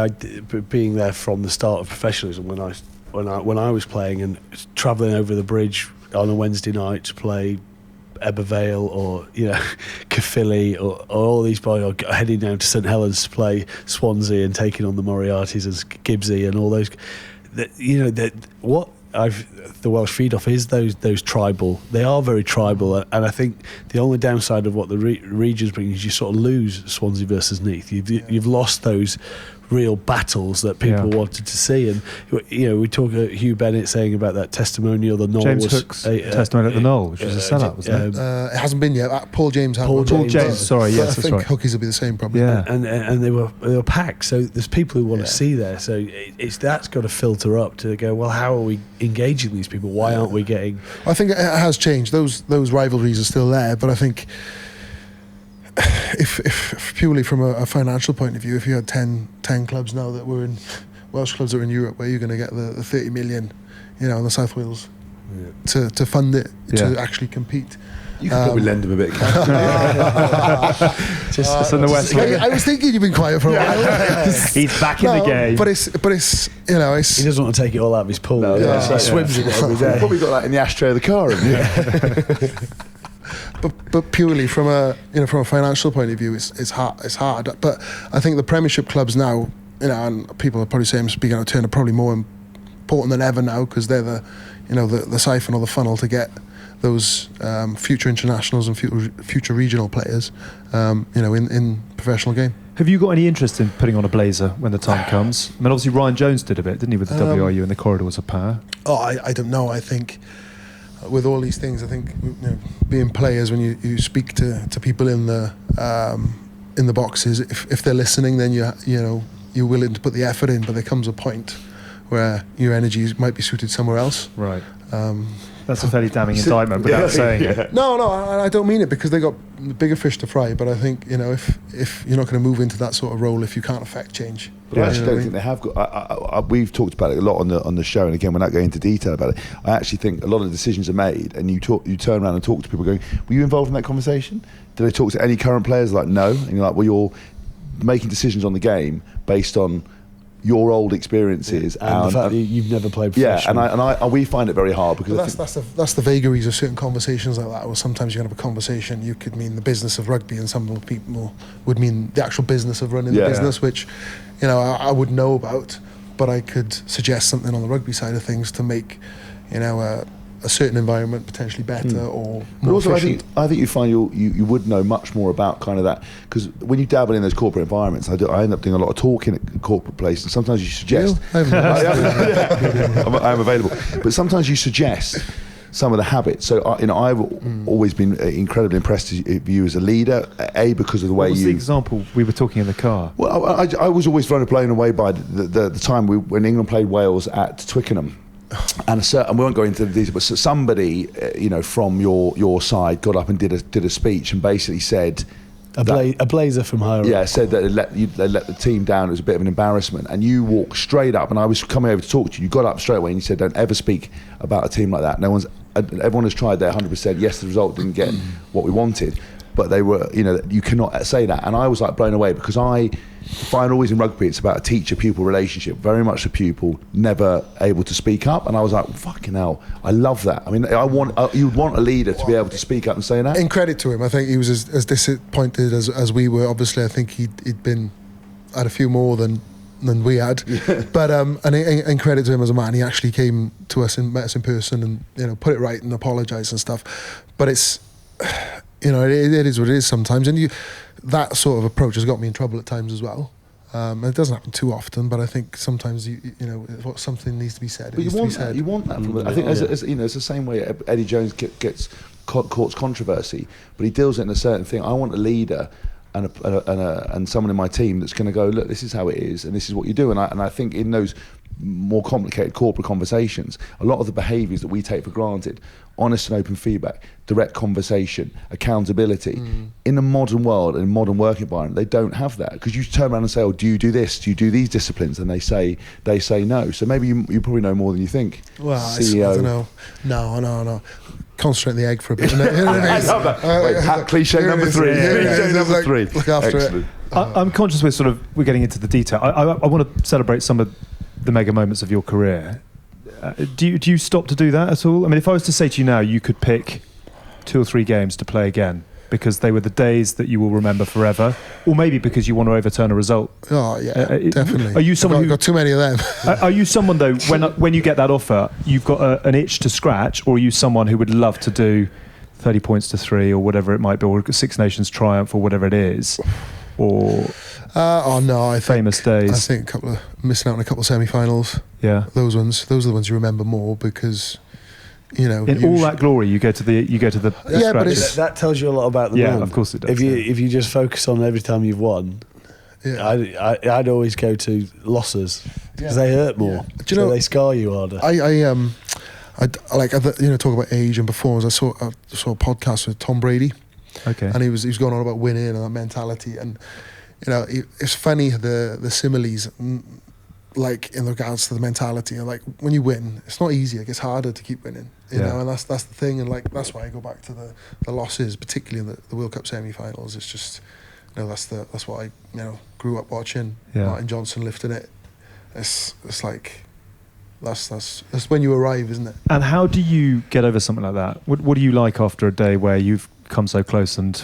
Speaker 5: being there from the start of professionalism, when I was playing and travelling over the bridge on a Wednesday night to play Ebbw Vale or Caerphilly or all these boys, or heading down to St Helens to play Swansea and taking on the Moriartys as Gibbsy and all those. The Welsh feed off is those tribal. They are very tribal, and I think the only downside of what the regions bring is you sort of lose Swansea versus Neath. You've lost those real battles that people wanted to see, and we talk about Hugh Bennett saying about that testimonial. The Knoll
Speaker 2: James Hook's testimonial at the Knoll, which was a sellout, wasn't it?
Speaker 4: It hasn't been yet. Paul James.
Speaker 2: Paul James. Sorry, yes,
Speaker 4: I think Hookies will be the same probably.
Speaker 2: Yeah,
Speaker 5: and they were packed. So there's people who want to see there. So that's got to filter up to go. Well, how are we engaging these people? Why aren't we getting?
Speaker 4: I think it has changed. Those rivalries are still there, but I think. If purely from a financial point of view, if you had 10 clubs now that were in Welsh clubs that are in Europe, where you're going to get the 30 million, in the South Wales to fund it, to actually compete.
Speaker 3: You could probably lend him a bit.
Speaker 2: Just on the West.
Speaker 4: I was thinking you've been quiet for a while.
Speaker 2: He's back in the game.
Speaker 4: But it's
Speaker 5: he doesn't want to take it all out of his pool. He swims in it every day.
Speaker 3: Probably got that in the ashtray of the car.
Speaker 4: But purely from a financial point of view, it's hard. But I think the Premiership clubs now, and people are probably saying, speaking out of turn, are probably more important than ever now, because they're the siphon or the funnel to get those future internationals and future regional players, in professional game.
Speaker 2: Have you got any interest in putting on a blazer when the time comes? I mean, obviously Ryan Jones did a bit, didn't he, with the WRU and the corridors of power?
Speaker 4: Oh, I don't know. I think with all these things, I think being players, when you speak to people in the boxes, if they're listening, then you're willing to put the effort in. But there comes a point where your energy might be suited somewhere else.
Speaker 2: Right. That's a fairly damning indictment without saying it.
Speaker 4: No, I don't mean it, because they got bigger fish to fry. But I think if you're not going to move into that sort of role if you can't affect change.
Speaker 3: But I actually don't think they have got. We've talked about it a lot on the show, and again, we're not going into detail about it. I actually think a lot of the decisions are made, and you turn around and talk to people, going, "Were you involved in that conversation? Did they talk to any current players?" Like, no. And you're like, "Well, you're making decisions on the game based on your old experiences
Speaker 5: and the fact that you've never played professionally."
Speaker 3: and we find it very hard, because
Speaker 4: that's the vagaries of certain conversations like that. Where sometimes you can have a conversation, you could mean the business of rugby, and some people would mean the actual business of running the business, which I wouldn't know about, but I could suggest something on the rugby side of things to make a certain environment potentially better or more
Speaker 3: also,
Speaker 4: efficient.
Speaker 3: I think you find you would know much more about kind of that, because when you dabble in those corporate environments, I end up doing a lot of talking at corporate places, and sometimes you suggest I'm available, but sometimes you suggest some of the habits. So I've always been incredibly impressed with you as a leader, because of the way
Speaker 2: What was the example we were talking in the car?
Speaker 3: Well, I was always blown away by the time when England played Wales at Twickenham. And we won't go into the details, but somebody, from your side got up and did a speech and basically said
Speaker 5: a blazer from higher up.
Speaker 3: Yeah, said that they let the team down. It was a bit of an embarrassment. And you walked straight up, and I was coming over to talk to you. You got up straight away and you said, "Don't ever speak about a team like that." Everyone has tried their 100%. Yes, the result didn't get what we wanted, but they were, you cannot say that. And I was like blown away, because I find always in rugby it's about a teacher-pupil relationship, very much the pupil never able to speak up. And I was like, fucking hell, I love that. I mean, you'd want a leader to be able to speak up and say that.
Speaker 4: In credit to him, I think he was as disappointed as we were. Obviously, I think he'd been had a few more than we had, but and in credit to him as a man, he actually came to us and met us in person and put it right and apologised and stuff. But it's it is what it is sometimes, and that sort of approach has got me in trouble at times as well. It doesn't happen too often, but I think sometimes something needs to be said.
Speaker 3: But you want that from I think as it's the same way Eddie Jones gets courts controversy, but he deals it in a certain thing. I want a leader and someone in my team that's going to go, look, this is how it is, and this is what you do. And I think in those more complicated corporate conversations, a lot of the behaviours that we take for granted, honest and open feedback, direct conversation, accountability, in a modern world and modern work environment, they don't have that, because you turn around and say, "Oh, do you do this? Do you do these disciplines?" And they say no. So maybe you probably know more than you think.
Speaker 4: Well, CEO. I don't know. No. Concentrate on the egg for a bit.
Speaker 3: I love that. Cliche number three. Cliche number three.
Speaker 4: Look after it.
Speaker 2: I'm conscious we're getting into the detail. I want to celebrate some of the mega moments of your career. Do you stop to do that at all? I mean, if I was to say to you now, you could pick 2 or 3 games to play again because they were the days that you will remember forever, or maybe because you want to overturn a result.
Speaker 4: Oh yeah, definitely.
Speaker 2: Are you someone
Speaker 4: I've got too many of them?
Speaker 2: Are you someone though, when you get that offer, you've got an itch to scratch, or are you someone who would love to do 30 points to 3 or whatever it might be, or Six Nations triumph or whatever it is, or famous days?
Speaker 4: I think missing out on a couple of semi-finals.
Speaker 2: Yeah,
Speaker 4: those are the ones you remember more, because in
Speaker 2: all that glory you go to the
Speaker 4: yeah, but
Speaker 5: that tells you a lot about the man.
Speaker 2: Of course it does.
Speaker 5: If you just focus on every time you've won, I'd always go to losses because they hurt more. Yeah. Do you know they scar you harder?
Speaker 4: I talk about age and performance. I saw a podcast with Tom Brady.
Speaker 2: Okay.
Speaker 4: And he was going on about winning and that mentality, and it's funny the similes, like in regards to the mentality. And like when you win, it's not easy. It gets harder to keep winning. You know, and that's the thing. And like that's why I go back to the losses, particularly in the World Cup semi-finals. It's just that's what I grew up watching.
Speaker 2: Yeah.
Speaker 4: Martin Johnson lifting it. It's like. That's when you arrive, isn't it?
Speaker 2: And how do you get over something like that? What do you like after a day where you've come so close? And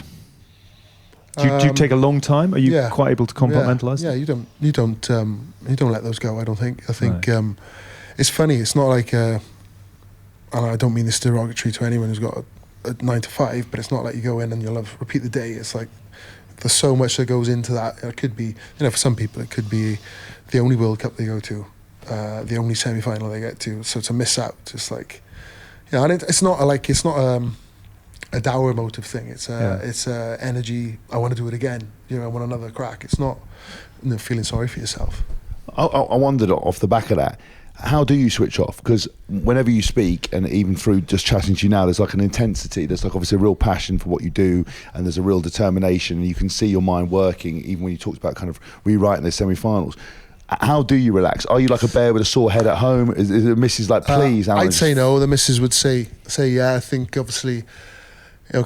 Speaker 2: do you take a long time? Are you quite able to compartmentalise?
Speaker 4: Yeah, you don't let those go. I don't think. I think it's funny. It's not like I and I don't mean this derogatory to anyone who's got a 9 to 5, but it's not like you go in and you'll repeat the day. It's like there's so much that goes into that. It could be, for some people, it could be the only World Cup they go to, the only semi-final they get to. So to miss out, just like, and it's not a dour emotive thing. It's energy. I want to do it again. I want another crack. It's not feeling sorry for yourself.
Speaker 3: I wondered off the back of that, how do you switch off? Because whenever you speak, and even through just chatting to you now, there's like an intensity, there's like obviously a real passion for what you do, and there's a real determination, and you can see your mind working, even when you talked about kind of rewriting the semi-finals. How do you relax? Are you like a bear with a sore head at home? Is the missus like, please, Alan?
Speaker 4: I'd say no. The missus would say yeah. I think obviously,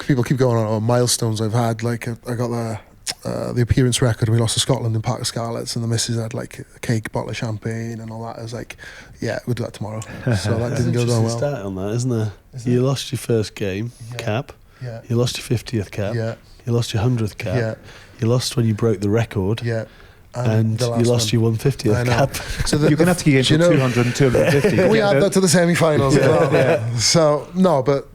Speaker 4: people keep going on milestones I've had. Like I got the appearance record. We lost to Scotland in Park of Scarlets, and the missus had like a cake, bottle of champagne, and all that. I was like, yeah, we'll do that tomorrow. So that didn't go down well.
Speaker 5: Stat on that, isn't there? You lost your first game cap.
Speaker 4: Yeah.
Speaker 5: You lost your 50th cap.
Speaker 4: Yeah.
Speaker 5: You lost your 100th cap.
Speaker 4: Yeah.
Speaker 5: You lost when you broke the record.
Speaker 4: Yeah.
Speaker 5: And you lost your 150th cap.
Speaker 2: So you're going to have to get into 200 and 250.
Speaker 4: We add that to the semi-finals as well.
Speaker 2: Yeah.
Speaker 4: So no, but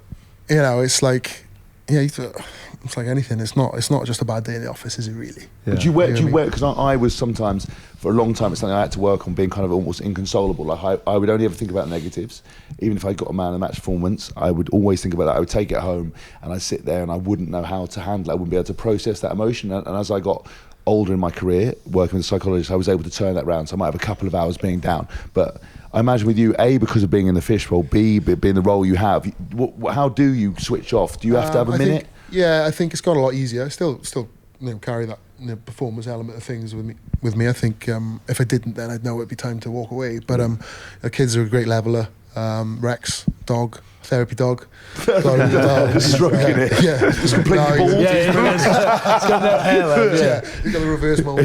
Speaker 4: it's like, it's like anything. It's not just a bad day in the office, is it really?
Speaker 3: Yeah. Do you wear? Because I was sometimes, for a long time, it's something I had to work on, being kind of almost inconsolable. Like I would only ever think about negatives. Even if I got a man of the match performance, I would always think about that. I would take it home and I'd sit there and I wouldn't know how to handle it. I wouldn't be able to process that emotion. And as I got older in my career, working with a psychologist, I was able to turn that around. So I might have a couple of hours being down. But I imagine with you, A, because of being in the fishbowl, B, being the role you have, how do you switch off? Do you have to have a minute?
Speaker 4: I think it's got a lot easier. I still carry that performance element of things with me. I think if I didn't, then I'd know it'd be time to walk away. But the kids are a great leveller. Rex, dog, therapy dog.
Speaker 3: Stroking it.
Speaker 4: Yeah,
Speaker 3: just completely bald.
Speaker 5: It's got no hair left.
Speaker 4: Yeah, he's got a reverse mole.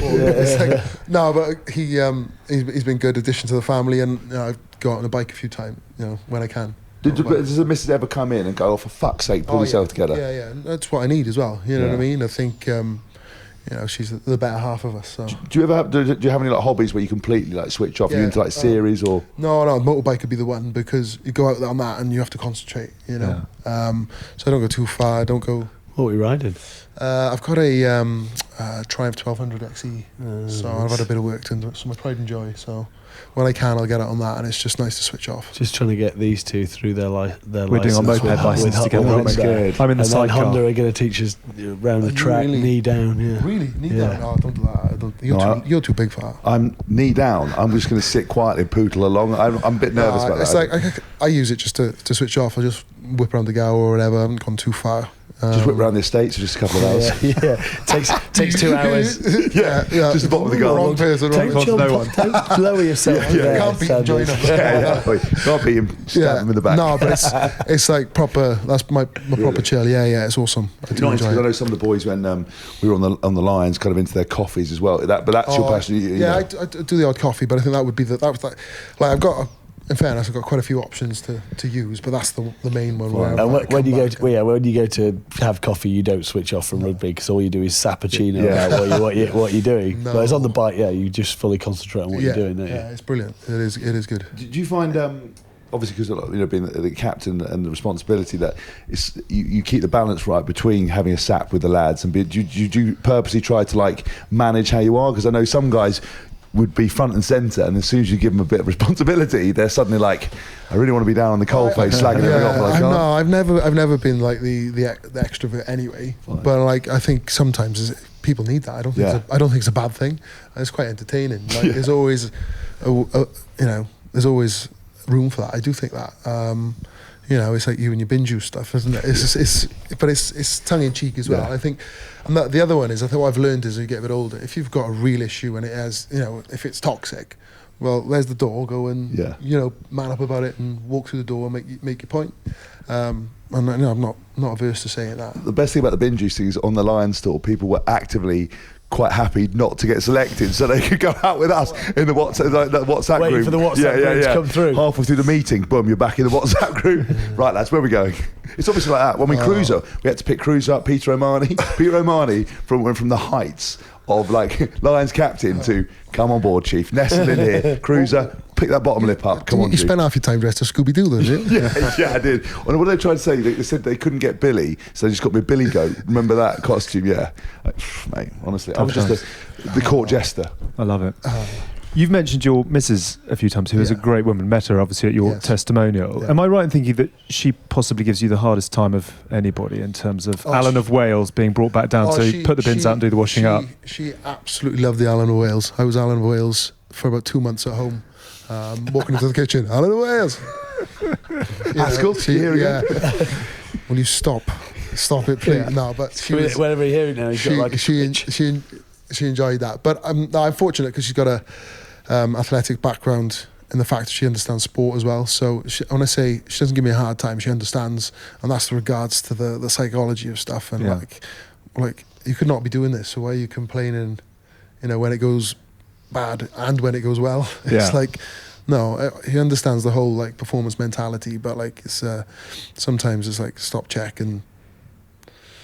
Speaker 4: No, but he's been a good addition to the family, and I go out on a bike a few times, when I can.
Speaker 3: Does the missus ever come in and go, oh, for fuck's sake, pull yourself together?
Speaker 4: Yeah, that's what I need as well. You know what I mean? I think, she's the better half of us. So.
Speaker 3: Do you have any like hobbies where you completely like switch off? Are you into like series or?
Speaker 4: No, motorbike would be the one, because you go out there on that and you have to concentrate. So I don't go too far. I don't go.
Speaker 5: What are we riding?
Speaker 4: I've got a Triumph 1200 XE, so I've had a bit of work to do, so my pride and joy. So when I can, I'll get out on that, and it's just nice to switch off.
Speaker 5: Just trying to get these two through their
Speaker 2: We're doing our moped license together. I'm in the sidecar.
Speaker 5: Honda are going to teach us around the track, knee down. Yeah.
Speaker 4: Really? Knee down? No, don't do that. You're too big for that.
Speaker 3: I'm knee down. I'm just going to sit quietly and poodle along. I'm a bit nervous about
Speaker 4: it's
Speaker 3: that.
Speaker 4: It's like I use it just to switch off. I just whip around the Gower or whatever. I haven't gone too far.
Speaker 3: Just whip around the estates for just a couple of hours.
Speaker 5: Takes 2 hours.
Speaker 4: yeah.
Speaker 3: Just the bottom of the garden.
Speaker 4: Wrong person.
Speaker 5: Don't jump
Speaker 2: no one.
Speaker 5: Don't lower yourself.
Speaker 4: Can't beat him, join him.
Speaker 3: Can't beat him, stab him in the back.
Speaker 4: No, but it's like proper. That's my proper chill. Yeah, it's awesome. I do enjoy it.
Speaker 3: I know some of the boys when we were on the Lions, kind of into their coffees as well. But that's your passion.
Speaker 4: I do the odd coffee, but I think that would be I've got. In fairness, I've got quite a few options to use, but that's the main one.
Speaker 5: And when you go to have coffee, you don't switch off from rugby, because all you do is sappuccino about what you're doing. No. But it's on the bike, you just fully concentrate on what you're doing. Don't you?
Speaker 4: Yeah, it's brilliant. It is good.
Speaker 3: Do you find obviously, because being the captain and the responsibility, that you keep the balance right between having a sap with the lads and do you purposely try to like manage how you are? Because I know some guys would be front and centre, and as soon as you give them a bit of responsibility, they're suddenly like, I really want to be down on the coalface slagging everything off.
Speaker 4: No, I've never been like the extrovert anyway. Fine. But like, I think sometimes people need that. I don't think it's a bad thing. It's quite entertaining. Like there's always there's always room for that. I do think that. It's like you and your bin juice stuff, isn't it? It's tongue in cheek as well. Yeah. I think, and the other one is, I think what I've learned as you get a bit older, if you've got a real issue and it has, if it's toxic, well, there's the door. Go and man up about it and walk through the door and make your point. And I'm not averse to saying that.
Speaker 3: The best thing about the bin juicing is on the Lions store, people were actively quite happy not to get selected, so they could go out with us in the WhatsApp
Speaker 5: Waiting
Speaker 3: group.
Speaker 5: For the WhatsApp group to come through.
Speaker 3: Halfway through the meeting, boom, you're back in the WhatsApp group. Right, lads, where are we going? It's obviously like that. When we Cruiser, we had to pick Cruiser up, Peter O'Mahony from the heights of like Lions captain to come on board, Chief, nestle in here, cruiser, pick that bottom lip up, come on,
Speaker 4: You
Speaker 3: Chief.
Speaker 4: spent half your time dressed as Scooby-Doo, though, didn't you?
Speaker 3: Yeah, I did. And what did they try to say? They said they couldn't get Billy, so they just got me a Billy Goat. Remember that costume? Yeah. Like, mate, honestly, I was just the court jester.
Speaker 2: I love it. You've mentioned your missus a few times, who is a great woman. Met her, obviously, at your testimonial.
Speaker 4: Yeah.
Speaker 2: Am I right in thinking that she possibly gives you the hardest time of anybody in terms of Alan of Wales being brought back down to put the bins out and do the washing up?
Speaker 4: She absolutely loved the Alun of Wales. I was Alun of Wales for about 2 months at home, walking into the kitchen. Alun of Wales.
Speaker 3: Haskell, here again.
Speaker 4: Will you stop it, please?
Speaker 5: Yeah.
Speaker 4: No, but she was,
Speaker 5: Whenever you hear it now, he's got like a switch.
Speaker 4: she enjoyed that. But I'm fortunate because she's got a athletic background in the fact that she understands sport as well. So when I say she doesn't give me a hard time, she understands, and that's regards to the psychology of stuff. And like you could not be doing this. So why are you complaining? When it goes bad and when it goes well. It's like, no, he understands the whole like performance mentality, but like it's sometimes it's like stop, check, and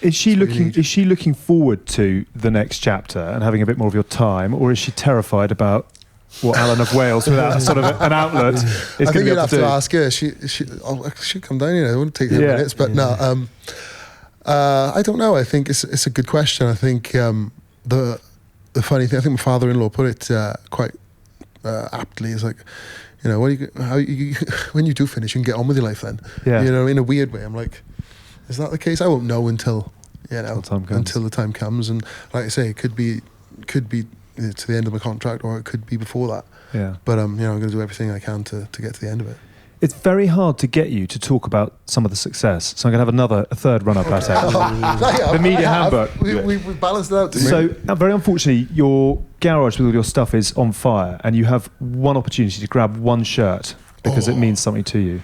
Speaker 2: Is she looking forward to the next chapter and having a bit more of your time, or is she terrified about what Alan of Wales, without sort of an outlet, is
Speaker 4: I
Speaker 2: going
Speaker 4: think
Speaker 2: to be
Speaker 4: you'd
Speaker 2: able
Speaker 4: have
Speaker 2: to
Speaker 4: to
Speaker 2: do?
Speaker 4: ask her. She'd come down. It wouldn't take 10 minutes, but no. I don't know. I think it's a good question. I think the funny thing, I think my father-in-law put it quite aptly. Is like, when you do finish, you can get on with your life. Then, in a weird way. I'm like, is that the case? I won't know until the time comes. And like I say, it could be to the end of my contract, or it could be before that.
Speaker 2: Yeah.
Speaker 4: But I'm going to do everything I can to get to the end of it.
Speaker 2: It's very hard to get you to talk about some of the success. So I'm going to have a third run-up at it. The media handbook.
Speaker 4: We've balanced it out.
Speaker 2: So, very unfortunately, your garage with all your stuff is on fire, and you have one opportunity to grab one shirt because it means something to you.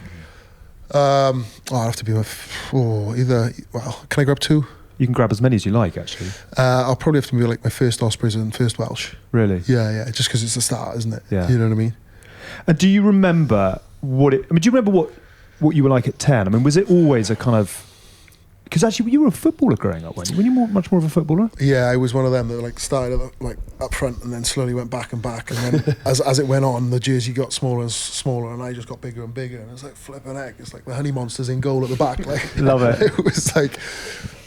Speaker 4: I'll have to be either. Well, can I grab two?
Speaker 2: You can grab as many as you like, actually.
Speaker 4: I'll probably have to be like my first Ospreys and first Welsh.
Speaker 2: Really?
Speaker 4: Yeah. Just because it's the start, isn't it?
Speaker 2: Yeah.
Speaker 4: You know what I mean?
Speaker 2: And do you remember do you remember what you were like at 10? I mean, was it always a kind of... Because actually, you were a footballer growing up, weren't you? Were you much more of a footballer?
Speaker 4: Yeah, I was one of them that like started like up front and then slowly went back, and then as it went on, the jersey got smaller and smaller, and I just got bigger and bigger, and it's like flipping heck. It's like the honey monsters in goal at the back. Like,
Speaker 2: love it.
Speaker 4: It was like,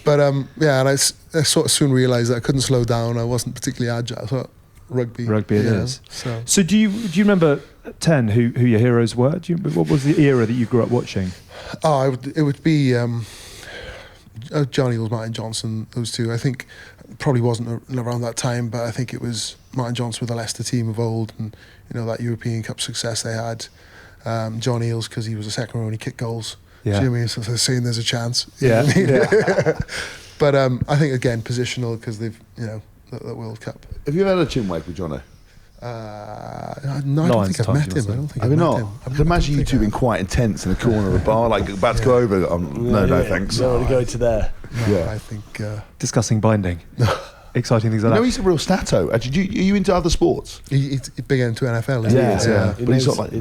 Speaker 4: but and I sort of soon realised that I couldn't slow down. I wasn't particularly agile. So rugby
Speaker 2: it is.
Speaker 4: So
Speaker 2: do you remember at 10 who your heroes were? What was the era that you grew up watching?
Speaker 4: It would be John Eales, Martin Johnson, those two. I think probably wasn't around that time, but I think it was Martin Johnson with the Leicester team of old, and that European Cup success they had. John Eales because he was a second row and he kicked goals.
Speaker 2: Yeah.
Speaker 4: Do you know what I mean? So they're saying there's a chance.
Speaker 2: Yeah.
Speaker 4: But I think again positional because they've the World Cup.
Speaker 3: Have you ever had a chinwag with Jono?
Speaker 4: No, I don't think I've met him. I don't think
Speaker 3: Have you
Speaker 4: met
Speaker 3: not?
Speaker 4: him.
Speaker 3: I can imagine you two being quite intense in a corner of a bar, like about to go over. No, thanks.
Speaker 5: Don't want to go to there.
Speaker 4: No,
Speaker 3: Yeah.
Speaker 4: I think
Speaker 2: Discussing binding. Exciting things like that.
Speaker 3: He's a real stato. Are you into other sports?
Speaker 4: he's big into NFL. Isn't
Speaker 3: Yeah,
Speaker 4: he?
Speaker 3: yeah.
Speaker 5: He
Speaker 3: But he's
Speaker 5: knows,
Speaker 3: sort of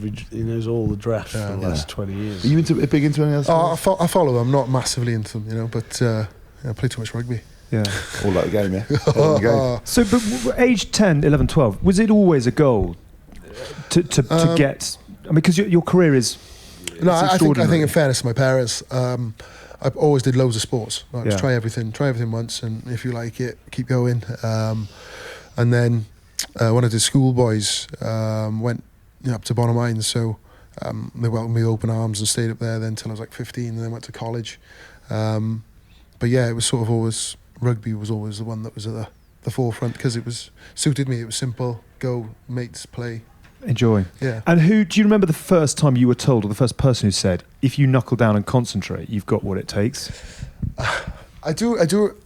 Speaker 3: like-
Speaker 5: he knows all the drafts for the last 20 years.
Speaker 3: Are you big into any other
Speaker 4: Oh,
Speaker 3: sports?
Speaker 4: I follow them. Not massively into them, but I play too much rugby.
Speaker 2: Yeah.
Speaker 3: All like the game, yeah. All like the game.
Speaker 2: So, but age 10, 11, 12, was it always a goal to get... I mean, because your career is...
Speaker 4: No,
Speaker 2: it's
Speaker 4: I think
Speaker 2: extraordinary.
Speaker 4: in fairness to my parents, I always did loads of sports. Like, just
Speaker 2: Yeah.
Speaker 4: try everything once, and if you like it, keep going. And then when I did schoolboys, went up to Bonham Mines, so they welcomed me with open arms and stayed up there then until I was like 15, and then went to college. But yeah, it was sort of always... Rugby was always the one that was at the forefront because it suited me. It was simple, go, mates, play.
Speaker 2: Enjoy.
Speaker 4: Yeah.
Speaker 2: And do you remember the first time you were told, or the first person who said, if you knuckle down and concentrate, you've got what it takes?
Speaker 4: I do.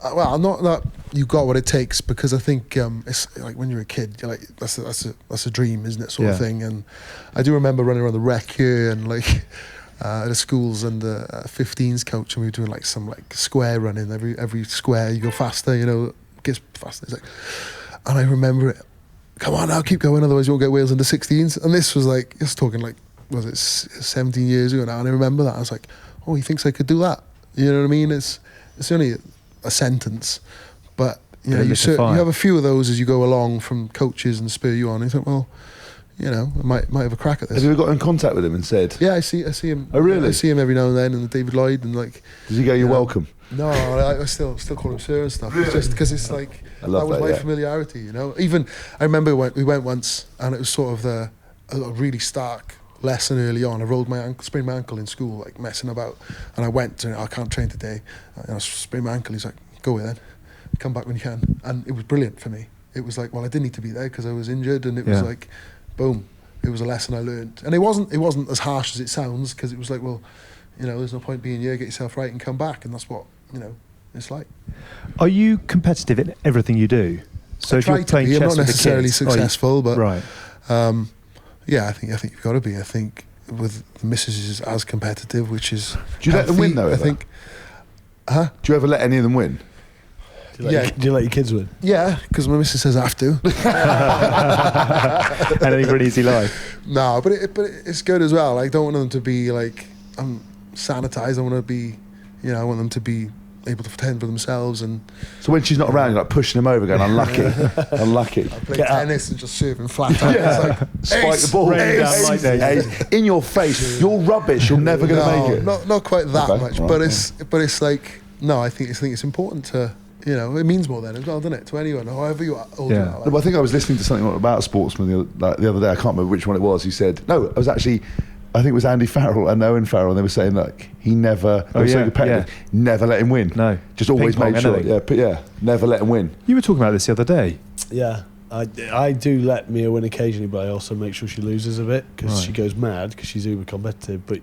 Speaker 4: Well, not that you got what it takes, because I think it's like when you're a kid, you're like that's a dream, isn't it, sort of thing. And I do remember running around the rec here and like at the schools and the 15s coach, and we were doing like some like square running. Every square you go faster, gets faster. It's like, and I remember it. Come on now, keep going, otherwise you won't get Wales into 16s. And this was like, just talking like, was it 17 years ago now? And I remember that. I was like, he thinks I could do that. You know what I mean? It's only a sentence, but you know, you have a few of those as you go along from coaches and spur you on. You think, well, you know, I might have a crack at this.
Speaker 3: Have you got in contact with him and said?
Speaker 4: Yeah, I see him.
Speaker 3: Oh, really?
Speaker 4: I see him every now and then, and David Lloyd, and like.
Speaker 3: Does he go, "You're welcome"?
Speaker 4: No, I still call him sir and stuff. It's just because it's like that was my familiarity, you know. Even I remember we went once, and it was sort of a really stark lesson early on. I sprained my ankle in school, like messing about, and I went and I can't train today. And I sprained my ankle. He's like, "Go away then, come back when you can." And it was brilliant for me. It was like, well, I didn't need to be there because I was injured, and it was like, boom, it was a lesson I learned. And it wasn't as harsh as it sounds, because it was like, well, you know, there's no point being here. Get yourself right and come back, and that's what, you know, it's like.
Speaker 2: Are you competitive in everything you do? So if you're playing chess,
Speaker 4: I'm not necessarily
Speaker 2: with the kids,
Speaker 4: successful, but
Speaker 2: right.
Speaker 4: Yeah, I think you've got to be. I think with the missus is as competitive, which is.
Speaker 3: Do you let them win though?
Speaker 4: I think.
Speaker 3: Do you ever let any of them win?
Speaker 5: Do you let your kids win?
Speaker 4: Yeah, because my missus says I have to.
Speaker 2: Anything for an easy life.
Speaker 4: No, but it's good as well. I don't want them to be like sanitized. I want to be, you know, I want them to be able to fend for themselves. And
Speaker 3: so when she's not around, you're like pushing them over, going, "Unlucky, unlucky."
Speaker 4: I play tennis and just serving flat out. It's like,
Speaker 3: spike the ball, ace, in your face. You're rubbish. You're never going to make it.
Speaker 4: Not quite that much,
Speaker 3: right,
Speaker 4: but it's like, no, I think it's important to, you know, it means more then as well, doesn't it, to anyone, however you are older.
Speaker 2: Yeah.
Speaker 4: Like.
Speaker 3: No, but I think I was listening to something about a sportsman the other day. I can't remember which one it was. He said, no, it was actually, I think it was Andy Farrell and Owen Farrell, and they were saying that he never, so competitive, never let him win.
Speaker 2: No.
Speaker 3: Just always made sure. Yeah, never let him win.
Speaker 2: You were talking about this the other day.
Speaker 5: Yeah. I do let Mia win occasionally, but I also make sure she loses a bit, because she goes mad because she's uber competitive. But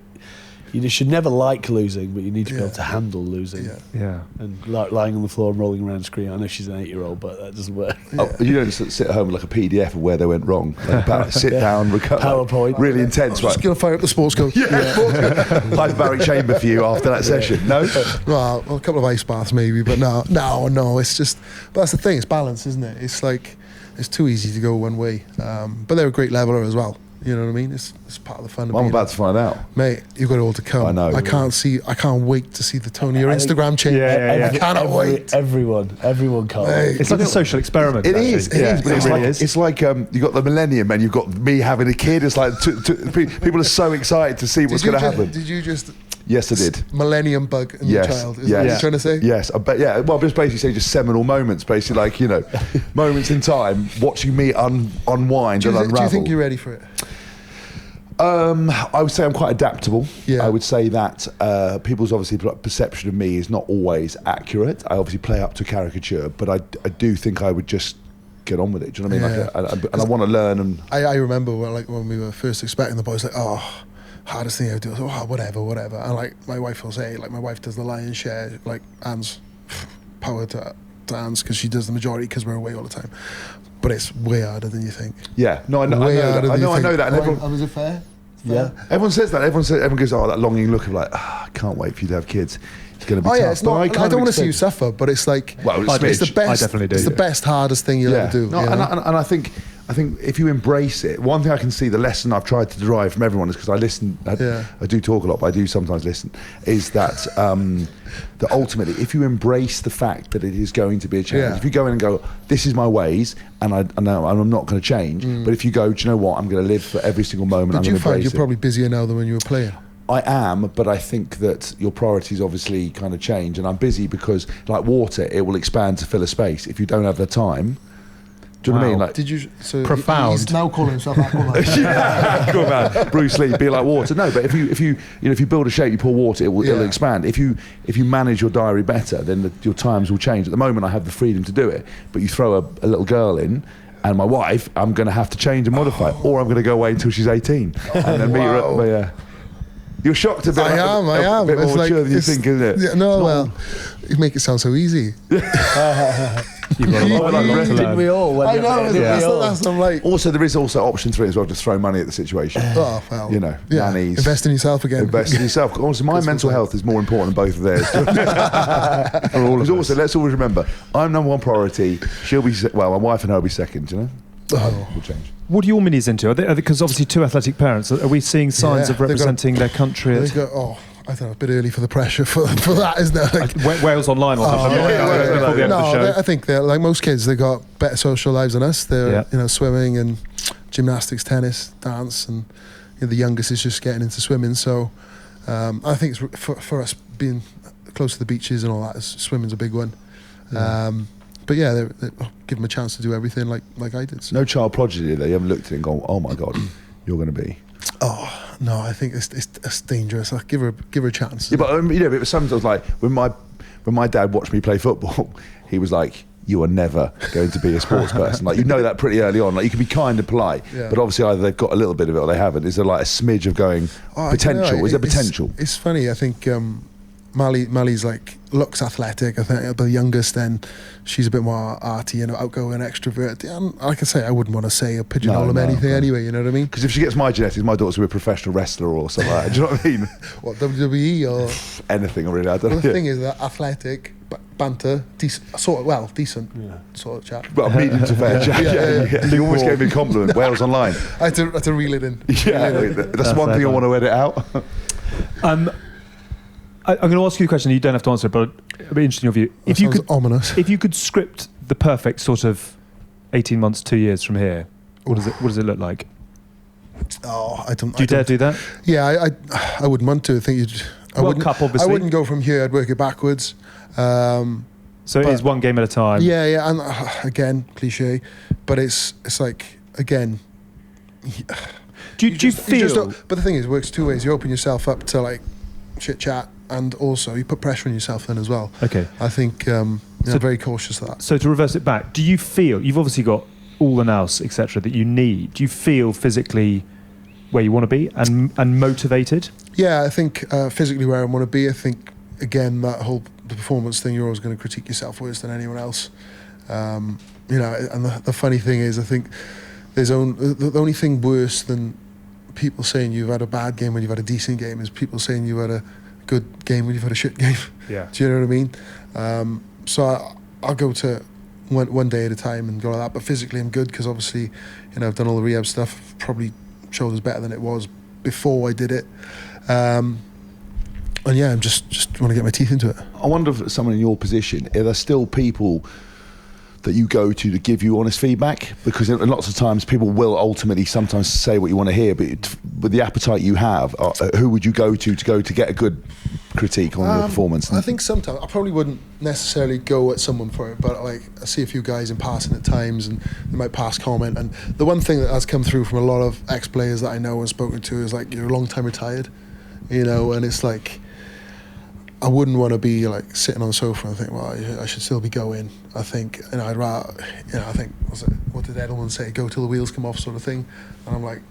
Speaker 5: you should never like losing, but you need to be able to handle losing.
Speaker 2: Yeah.
Speaker 5: And lying on the floor and rolling around screaming. I know she's an 8-year-old, but that doesn't work.
Speaker 3: You don't sit at home with like a PDF of where they went wrong. Like sit down, recover.
Speaker 5: PowerPoint.
Speaker 3: Really intense, right?
Speaker 4: Just going to fire up the sports coach.
Speaker 3: Hyperbaric chamber for you after that session. No?
Speaker 4: Well, a couple of ice baths maybe, but no. It's just, but that's the thing. It's balance, isn't it? It's like, it's too easy to go one way. But they're a great leveler as well. You know what I mean? It's part of the fun.
Speaker 3: I'm about to find out,
Speaker 4: mate. You've got it all to come.
Speaker 3: I know.
Speaker 4: I can't wait to see the tone of your Instagram change. I cannot wait.
Speaker 5: Everyone can't wait.
Speaker 2: It's like a social experiment.
Speaker 3: It is. But
Speaker 2: it really is.
Speaker 3: It's like you got the millennium and you've got me having a kid. It's like people are so excited to see what's going to happen.
Speaker 4: Did you just?
Speaker 3: Yes, I did.
Speaker 4: Millennium bug in your child. Is that what you're trying to say?
Speaker 3: Yes, I bet. Yeah. Well, just basically say just seminal moments. Basically, like, you know, moments in time, watching me unwind and unravel.
Speaker 4: Do you think you're ready for it?
Speaker 3: I would say I'm quite adaptable.
Speaker 4: Yeah.
Speaker 3: I would say that people's obviously perception of me is not always accurate. I obviously play up to caricature, but I do think I would just get on with it. Do you know what I mean? And I want to learn. And
Speaker 4: I remember when we were first expecting the boys, like, hardest thing I do. I was like, whatever. And like my wife will say, like, my wife does the lion's share, like Anne's power to Anne's, because she does the majority because we're away all the time. But it's way harder than you think.
Speaker 3: Yeah, no, I know that. I know that. And everyone,
Speaker 4: was it fair?
Speaker 5: Yeah.
Speaker 3: Everyone says that. Everyone goes, that longing look of like, I can't wait for you to have kids. It's going to be tough.
Speaker 4: It's not. I don't want to see you suffer, but it's like,
Speaker 3: well,
Speaker 4: it's the best.
Speaker 2: I definitely do.
Speaker 4: It's the best, hardest thing you'll ever do.
Speaker 3: No, and I think if you embrace it, one thing I can see, the lesson I've tried to derive from everyone is, because I listen, I do talk a lot, but I do sometimes listen, is that that ultimately, if you embrace the fact that it is going to be a challenge, if you go in and go, this is my ways, and I'm not going to change, but if you go, do you know what, I'm going to live for every single moment.
Speaker 4: But you find you're probably busier now than when you were playing?
Speaker 3: I am, but I think that your priorities obviously kind of change, and I'm busy because, like water, it will expand to fill a space. If you don't have the time, do you know what I mean? Like,
Speaker 4: did you? So
Speaker 2: profound.
Speaker 4: He's now calling himself Aquaman.
Speaker 3: Aquaman, Bruce Lee, be like water. No, but if you build a shape, you pour water, it'll expand. If you manage your diary better, then your times will change. At the moment, I have the freedom to do it, but you throw a little girl in, and my wife, I'm going to have to change and modify, or I'm going to go away until she's 18 and then meet her. But you're shocked a bit.
Speaker 4: I am.
Speaker 3: A bit more mature than you think, isn't it?
Speaker 4: Yeah, no, well, you make it sound so easy.
Speaker 2: You've got a lot to learn.
Speaker 5: Didn't we all?
Speaker 4: I know. That's not right.
Speaker 3: Also, there is also option 3 as well. Just throw money at the situation.
Speaker 4: Oh, well,
Speaker 3: you know, nannies.
Speaker 4: Invest in yourself again.
Speaker 3: Invest in yourself. Also, my mental health is more important than both of theirs. Because also, let's always remember, I'm number one priority. She'll be my wife and her will be second. You know, will change.
Speaker 2: What are your minis into? Because obviously 2 athletic parents. Are we seeing signs of representing their country?
Speaker 4: I don't know, a bit early for the pressure for that, isn't it? Like,
Speaker 2: Wales Online or something. Before the end of the show.
Speaker 4: I think they're like most kids. They got better social lives than us. They're
Speaker 2: Yeah.
Speaker 4: Swimming and gymnastics, tennis, dance, and the youngest is just getting into swimming. So I think it's for us being close to the beaches and all that. Swimming's a big one.
Speaker 2: Yeah.
Speaker 4: But yeah, they give them a chance to do everything like I did. So.
Speaker 3: No child prodigy. They haven't looked at it and gone, "Oh my God, you're going to be."
Speaker 4: Oh no, I think it's dangerous. Like, give her a chance.
Speaker 3: Yeah, but it was sometimes like when my dad watched me play football, he was like, "You are never going to be a sports person." Like, that pretty early on. Like, you can be kind and polite, but obviously either they've got a little bit of it or they haven't. Is there like a smidge of going potential? Is there potential?
Speaker 4: It's funny. I think Mally's like looks athletic. I think the youngest, then she's a bit more arty, outgoing, extrovert. And like I say, I wouldn't want to say or pigeonhole them anything anyway. You know what I mean?
Speaker 3: Because if she gets my genetics, my daughter's gonna be a professional wrestler or something like that. Do you know what I mean?
Speaker 4: What, WWE or
Speaker 3: anything really? I don't know.
Speaker 4: The thing is that athletic, banter, decent sort of chat.
Speaker 3: Well, medium to fair chat. Yeah. You almost gave me a compliment. Wales Online.
Speaker 4: I had to reel it in.
Speaker 3: That's one thing I want to edit out.
Speaker 2: I'm going to ask you a question. You don't have to answer it, but it'd be interesting in your view.
Speaker 4: If you could, ominous.
Speaker 2: If you could script the perfect sort of 18 months, 2 years from here, what does it look like?
Speaker 4: Oh, I don't.
Speaker 2: Do you dare do that?
Speaker 4: Yeah, I wouldn't want to. I think you'd.
Speaker 2: World Cup, obviously.
Speaker 4: I wouldn't go from here. I'd work it backwards.
Speaker 2: So it is one game at a time.
Speaker 4: Yeah, and again, cliche, but it's like again.
Speaker 2: Do you feel?
Speaker 4: But the thing is, it works two ways. You open yourself up to like chit chat, and also you put pressure on yourself then as well.
Speaker 2: Okay.
Speaker 4: I think I'm very cautious of that.
Speaker 2: So to reverse it back, do you feel you've obviously got all the nous, etc., that you need? Do you feel physically where you want to be and motivated? Yeah,
Speaker 4: I think physically where I want to be. I think again the performance thing, you're always going to critique yourself worse than anyone else. And the funny thing is, I think there's the only thing worse than people saying you've had a bad game when you've had a decent game is people saying you had a good game when you've had a shit game.
Speaker 2: Yeah.
Speaker 4: Do you know what I mean? So I'll go to one day at a time and go like that. But physically I'm good because obviously, I've done all the rehab stuff. Probably shoulders better than it was before I did it. And yeah, I'm just want to get my teeth into it.
Speaker 3: I wonder if someone in your position, are there still people that you go to give you honest feedback? Because lots of times people will ultimately sometimes say what you want to hear, but with the appetite you have, who would you go to get a good critique on your performance?
Speaker 4: I think sometimes I probably wouldn't necessarily go at someone for it, but like I see a few guys in passing at times and they might pass comment, and the one thing that has come through from a lot of ex-players that I know and spoken to is like, you're a long time retired, and it's like I wouldn't want to be like sitting on the sofa and think, well, I should still be going. I think, I'd rather, I think, what did Alun say? Go till the wheels come off, sort of thing. And I'm like,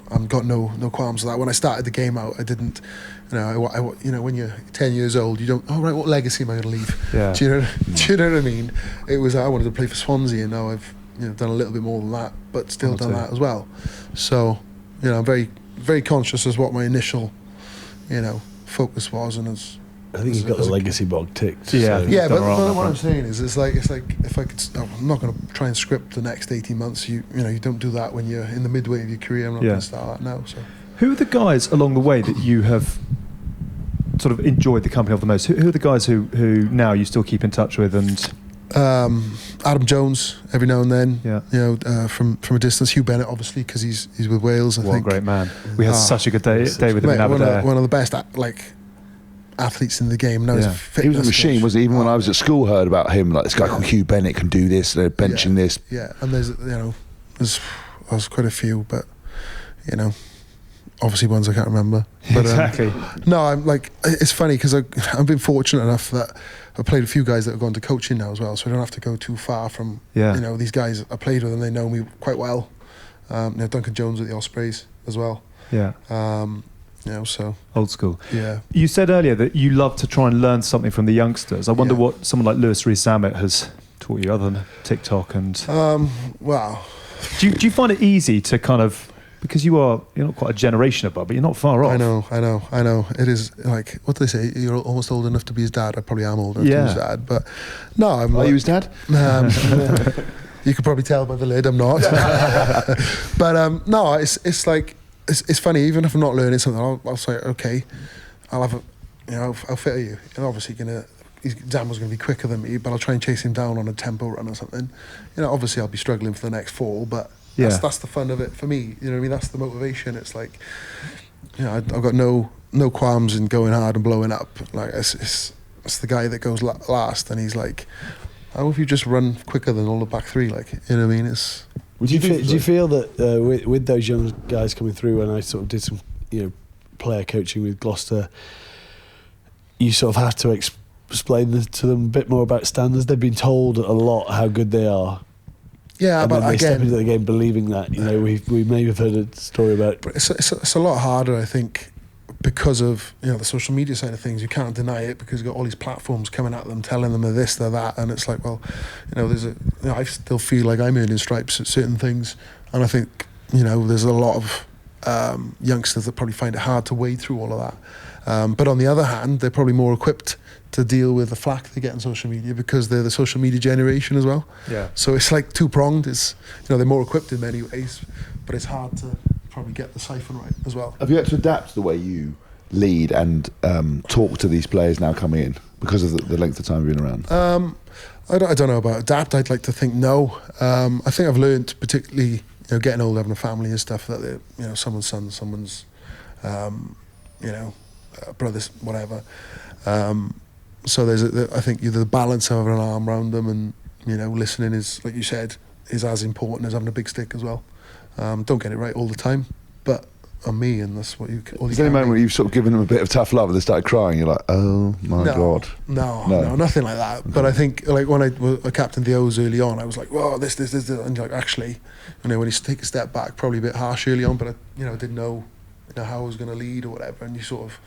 Speaker 4: I've got no qualms with that. When I started the game out, I didn't, when you're 10 years old, you don't. Oh right, what legacy am I going to leave?
Speaker 2: Yeah.
Speaker 4: Do you know what I mean? It was I wanted to play for Swansea, and now I've done a little bit more than that, but still done that as well. So, I'm very, very conscious as what my initial, focus was, and
Speaker 5: I think you've got the legacy bog ticked.
Speaker 2: Yeah,
Speaker 4: yeah, but what I'm saying is, it's like if I could, I'm not going to try and script the next 18 months. You don't do that when you're in the midway of your career. I'm not going to start that now. So,
Speaker 2: who are the guys along the way that you have sort of enjoyed the company of the most? Who are the guys who now you still keep in touch with? And
Speaker 4: Adam Jones every now and then.
Speaker 2: Yeah.
Speaker 4: From a distance. Hugh Bennett, obviously, because he's with Wales. I think.
Speaker 2: What a great man. We had such a good day with him in Aberdeen.
Speaker 4: One of the best athletes in the game. Knows
Speaker 3: he was a machine, wasn't he? Even when I was at school, heard about him. Like, this guy called Hugh Bennett can do this. They're benching this.
Speaker 4: Yeah, and there's quite a few, but obviously ones I can't remember. But,
Speaker 2: exactly.
Speaker 4: No, I'm like, it's funny because I've been fortunate enough that I've played a few guys that have gone to coaching now as well, so I don't have to go too far from these guys. I played with them; they know me quite well. Duncan Jones at the Ospreys as well.
Speaker 2: Yeah.
Speaker 4: So
Speaker 2: old school.
Speaker 4: Yeah. You
Speaker 2: said earlier that you love to try and learn something from the youngsters. I wonder what someone like Lewis Rees-Zammit has taught you, other than TikTok and.
Speaker 4: Wow.
Speaker 2: Do you find it easy to kind of, because you're not quite a generation above, but you're not far off.
Speaker 4: I know. It is like, what do they say? You're almost old enough to be his dad. I probably am old enough to be his dad, but no, I'm.
Speaker 3: Are you his dad?
Speaker 4: You could probably tell by the lid I'm not. But no, it's like. It's funny, even if I'm not learning something, I'll say, okay, I'll have how fit are you? And obviously Zambo's going to be quicker than me, but I'll try and chase him down on a tempo run or something. Obviously I'll be struggling for the next fall, but that's the fun of it for me. You know what I mean? That's the motivation. It's like, I've got no qualms in going hard and blowing up. Like it's the guy that goes last, and he's like, how have you just run quicker than all the back three? Like, you know what I mean?
Speaker 5: Do you feel that with those young guys coming through, and I sort of did some player coaching with Gloucester, you sort of have to explain to them a bit more about standards? They've been told a lot how good they are.
Speaker 4: Yeah,
Speaker 5: and
Speaker 4: but
Speaker 5: then they step
Speaker 4: again,
Speaker 5: into the game believing that. We may have heard a story about.
Speaker 4: But it's a lot harder, I think, because of the social media side of things. You can't deny it because you've got all these platforms coming at them, telling them they're this, they're that, and it's like, well, I still feel like I'm earning stripes at certain things, and I think there's a lot of youngsters that probably find it hard to wade through all of that. But on the other hand, they're probably more equipped to deal with the flack they get on social media because they're the social media generation as well.
Speaker 2: Yeah.
Speaker 4: So it's like two-pronged. It's they're more equipped in many ways, but it's hard to probably get the siphon right as well.
Speaker 3: Have you had to adapt the way you lead and talk to these players now coming in because of the length of time you've been around?
Speaker 4: I don't know about adapt. I'd like to think no. I think I've learned, particularly getting old, having a family and stuff, that they're someone's son, someone's brothers, whatever. So I think the balance of having an arm around them and listening is, like you said, is as important as having a big stick as well. Don't get it right all the time, but on me, and that's what you.
Speaker 3: Is there any moment where you've sort of given them a bit of tough love and they started crying? You're like, oh my god.
Speaker 4: No, nothing like that. But I think like when I captained the O's early on, I was like, whoa, this, and like actually, when you take a step back, probably a bit harsh early on, but I didn't know how I was going to lead or whatever, and you sort of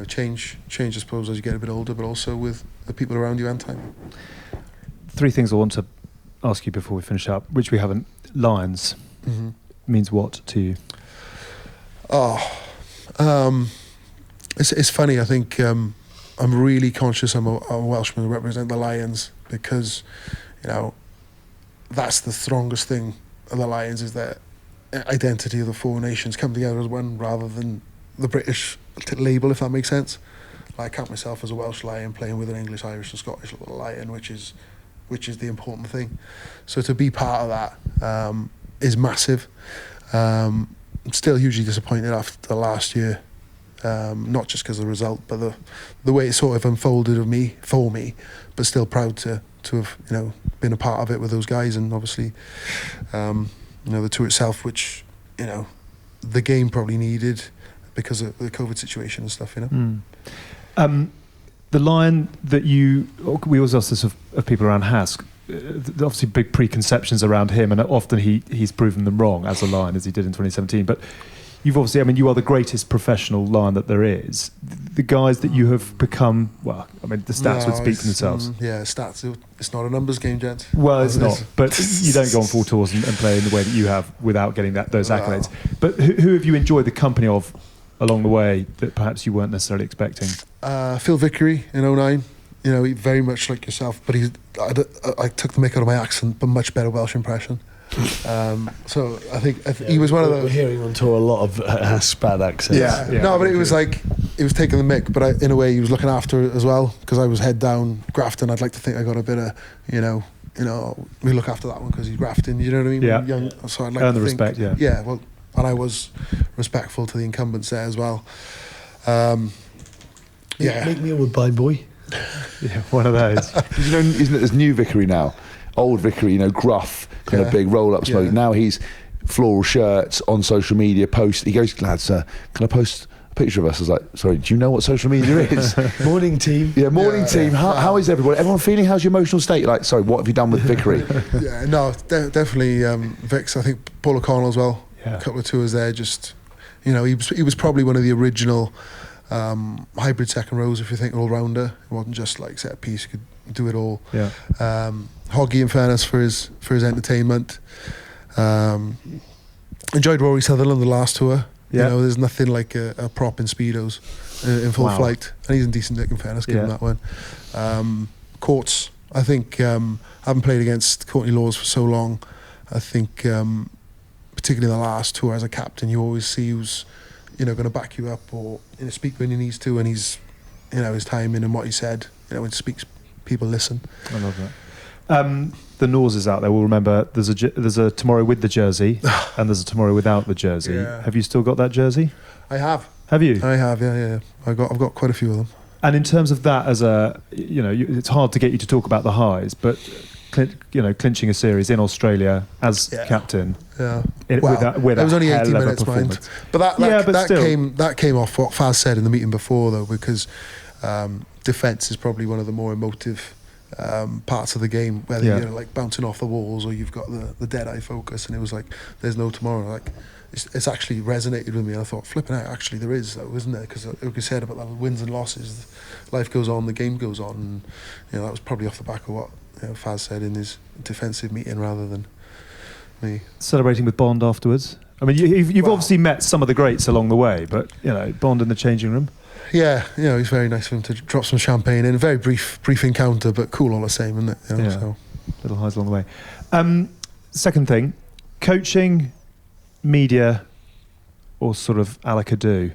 Speaker 4: change I suppose as you get a bit older, but also with the people around you and time.
Speaker 2: 3 things I want to ask you before we finish up, which we haven't. Lions means what to you?
Speaker 4: It's funny. I think I'm really conscious I'm a Welshman who represent the Lions because that's the strongest thing of the Lions, is that identity of the 4 nations come together as one rather than the British label, if that makes sense. I count myself as a Welsh Lion playing with an English, Irish and Scottish little Lion, which is the important thing. So to be part of that is massive. I'm still hugely disappointed after the last year, not just because of the result, but the way it sort of unfolded for me, but still proud to have been a part of it with those guys, and obviously the tour itself, which the game probably needed because of the COVID situation and stuff.
Speaker 2: The Lion that we always ask this of people around Hask. Obviously big preconceptions around him, and often he's proven them wrong as a Lion, as he did in 2017, but you've obviously, you are the greatest professional Lion that there is. The guys that you have become, the stats would speak for themselves.
Speaker 4: Stats, it's not a numbers game, gent.
Speaker 2: Well, it's not, but you don't go on full tours and play in the way that you have without getting those accolades. But who have you enjoyed the company of along the way that perhaps you weren't necessarily expecting?
Speaker 4: Phil Vickery in 2009. He very much like yourself, but I took the mick out of my accent, but much better Welsh impression. So I think he was one of those.
Speaker 5: We're hearing on tour a lot of bad accents.
Speaker 4: Yeah. No, but it was like he was taking the mick, but in a way he was looking after it as well, because I was head down grafting. I'd like to think I got a bit of we look after that one because he's grafting. You know what I mean?
Speaker 2: Yeah.
Speaker 4: Young, so I'd like
Speaker 2: earn
Speaker 4: to
Speaker 2: the
Speaker 4: think,
Speaker 2: respect. Yeah.
Speaker 4: Yeah. Well, and I was respectful to the incumbents there as well.
Speaker 5: Make me a Woodbine boy.
Speaker 2: Yeah, one of those.
Speaker 3: Isn't it this new Vickery now? Old Vickery, gruff, kind of big roll-up smoke. Now he's floral shirts on social media. He goes, lads, can I post a picture of us? I was like, sorry, do you know what social media is?
Speaker 5: Morning team.
Speaker 3: Yeah, morning team. How is everyone? Everyone feeling? How's your emotional state? You're like, sorry, what have you done with Vickery?
Speaker 4: Definitely Vicks. I think Paul O'Connell as well.
Speaker 2: Yeah.
Speaker 4: A couple of tours there. Just he was probably one of the original hybrid second rows, if you think all rounder. It wasn't just like set piece, he could do it all.
Speaker 2: Yeah.
Speaker 4: Hoggy, in fairness, for his entertainment. Enjoyed Rory Sutherland the last tour.
Speaker 2: Yeah.
Speaker 4: There's nothing like a prop in speedos in full flight, and he's in decent nick, in fairness, given that one. Courts, I think, I haven't played against Courtney Laws for so long. I think particularly in the last tour as a captain, you always see who's going to back you up or speak when he needs to, and he's, his timing and what he said. When he speaks, people listen.
Speaker 2: I love that. The Norses out there will remember there's a tomorrow with the jersey and there's a tomorrow without the jersey.
Speaker 4: Yeah.
Speaker 2: Have you still got that jersey?
Speaker 4: I have.
Speaker 2: Have you?
Speaker 4: I have. Yeah. I've got quite a few of them.
Speaker 2: And in terms of that, as it's hard to get you to talk about the highs, but clinching a series in Australia as captain.
Speaker 4: Yeah.
Speaker 2: It
Speaker 4: was only 18 minutes, mind. But that came off what Faz said in the meeting before, though, because defence is probably one of the more emotive parts of the game, whether you're like bouncing off the walls or you've got the dead eye focus. And it was like, there's no tomorrow. Like, it's actually resonated with me. And I thought, flipping out, actually there is, though, isn't there? Because like you said about the wins and losses, life goes on, the game goes on. And that was probably off the back of what Faz said in his defensive meeting rather than me. Celebrating
Speaker 2: with Bond afterwards. I mean, you've obviously met some of the greats along the way, but Bond in the changing room.
Speaker 4: Yeah, it's very nice of him to drop some champagne in. A very brief encounter, but cool all the same, isn't it? So.
Speaker 2: Little highs along the way. Second thing, coaching, media, or sort of alakadu.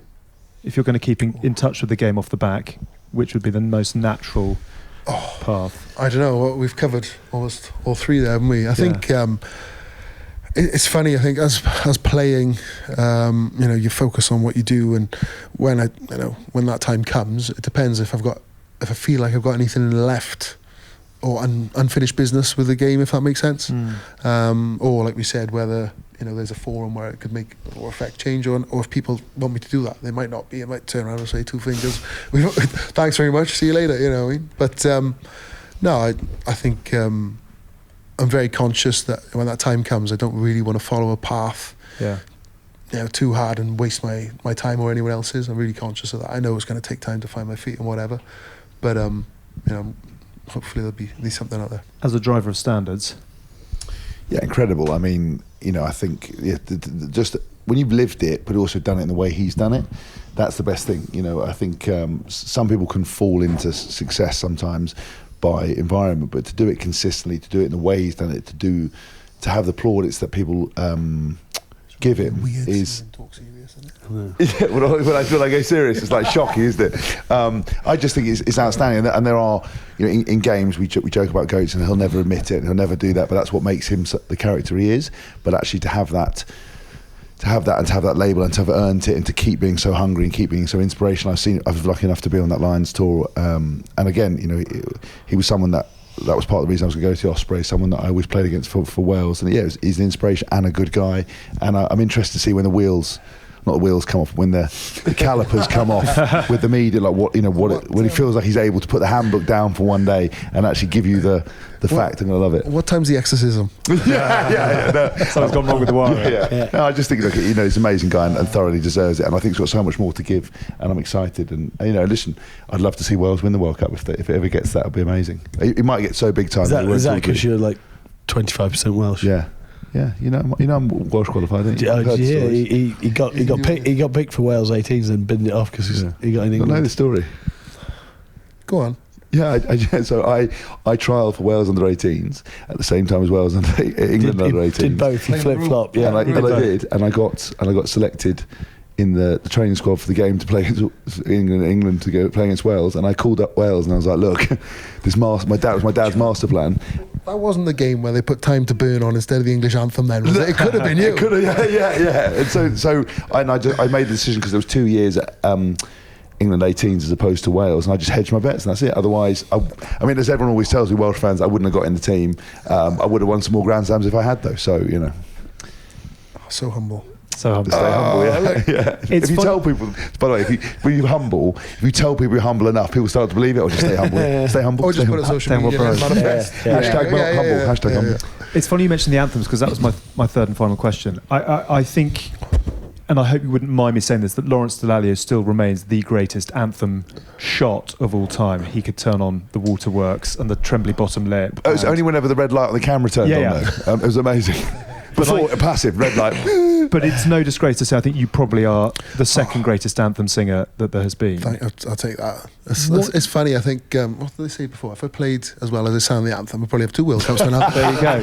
Speaker 2: If you're going to keep in touch with the game off the back, which would be the most natural path?
Speaker 4: I don't know. We've covered almost all three there, haven't we? I think it's funny. I think as playing, you focus on what you do, and when that time comes, it depends if I feel like I've got anything left or unfinished business with the game, if that makes sense. Or like we said, whether there's a forum where it could make or affect change, or if people want me to do that, they might not be. I might turn around and say two fingers, thanks very much, see you later. You know what I mean? But no, I think I'm very conscious that when that time comes, I don't really want to follow a path too hard and waste my time or anyone else's. I'm really conscious of that. I know it's going to take time to find my feet and whatever, but hopefully there'll be something out there.
Speaker 2: As a driver of standards,
Speaker 3: yeah, incredible. I mean, I think just when you've lived it, but also done it in the way he's done it, that's the best thing. I think some people can fall into success sometimes by environment, but to do it consistently, to do it in the way he's done it, to have the plaudits that people give him is. Yeah, when I feel like I go serious, it's like shocking, isn't it? I just think it's outstanding, and there are, in games we joke about goats, and he'll never admit it, and he'll never do that, but that's what makes him the character he is. But actually, to have that label, and to have earned it, and to keep being so hungry and keep being so inspirational. I was lucky enough to be on that Lions tour, and again, he was someone that was part of the reason I was going to go to the Ospreys, someone that I always played against for Wales, and he's an inspiration and a good guy, and I'm interested to see when the wheels come off, when the calipers come off with the media, like when he feels like he's able to put the handbook down for one day and actually give you the fact. I'm going to love it.
Speaker 4: What time's the exorcism?
Speaker 3: yeah. No,
Speaker 2: something's gone wrong with the wire.
Speaker 3: Yeah. No, I just think, he's an amazing guy and thoroughly deserves it, and I think he's got so much more to give, and I'm excited. And listen, I'd love to see Wales win the World Cup if it ever gets that. It'll be amazing. It might get so big time.
Speaker 5: Is that because you're like 25% Welsh?
Speaker 3: Yeah. Yeah, I'm Welsh qualified.
Speaker 5: He got picked for Wales 18s and binned it off because he got in England.
Speaker 3: I know the story.
Speaker 4: Go on.
Speaker 3: Yeah, so I trialled for Wales under 18s at the same time as Wales under England under 18s.
Speaker 5: Did both flip flop? Yeah,
Speaker 3: and I did, and I got selected in the training squad for the game to play against England to go play against Wales, and I called up Wales and I was like, look, my dad's master plan.
Speaker 4: That wasn't the game where they put Time to Burn on instead of the English anthem then, was it? It could have been you.
Speaker 3: It could have, yeah. And so I made the decision because there was 2 years at England 18s as opposed to Wales, and I just hedged my bets, and that's it. Otherwise, I mean, as everyone always tells me, Welsh fans, I wouldn't have got in the team. I would have won some more Grand Slams if I had, though. So,
Speaker 4: So humble.
Speaker 2: So humble.
Speaker 3: Stay humble, yeah. If you tell people, by the way, if you tell people you're humble enough, people start to believe it, or just stay humble. Stay humble.
Speaker 4: Or just put it on social media and manifest.
Speaker 3: Hashtag humble.
Speaker 2: It's funny you mentioned the anthems, because that was my third and final question. I think, and I hope you wouldn't mind me saying this, that Lawrence Dallaglio still remains the greatest anthem shot of all time. He could turn on the waterworks and the trembly bottom lip.
Speaker 3: It was only whenever the red light on the camera turned on, though. It was amazing. Before, a passive red light.
Speaker 2: But it's no disgrace to say I think you probably are the second greatest anthem singer that there has been.
Speaker 4: I'll take that. It's funny, I think, what did they say before? If I played as well as I sang the anthem, I'd probably have 2 World Cups by now.
Speaker 2: There you go.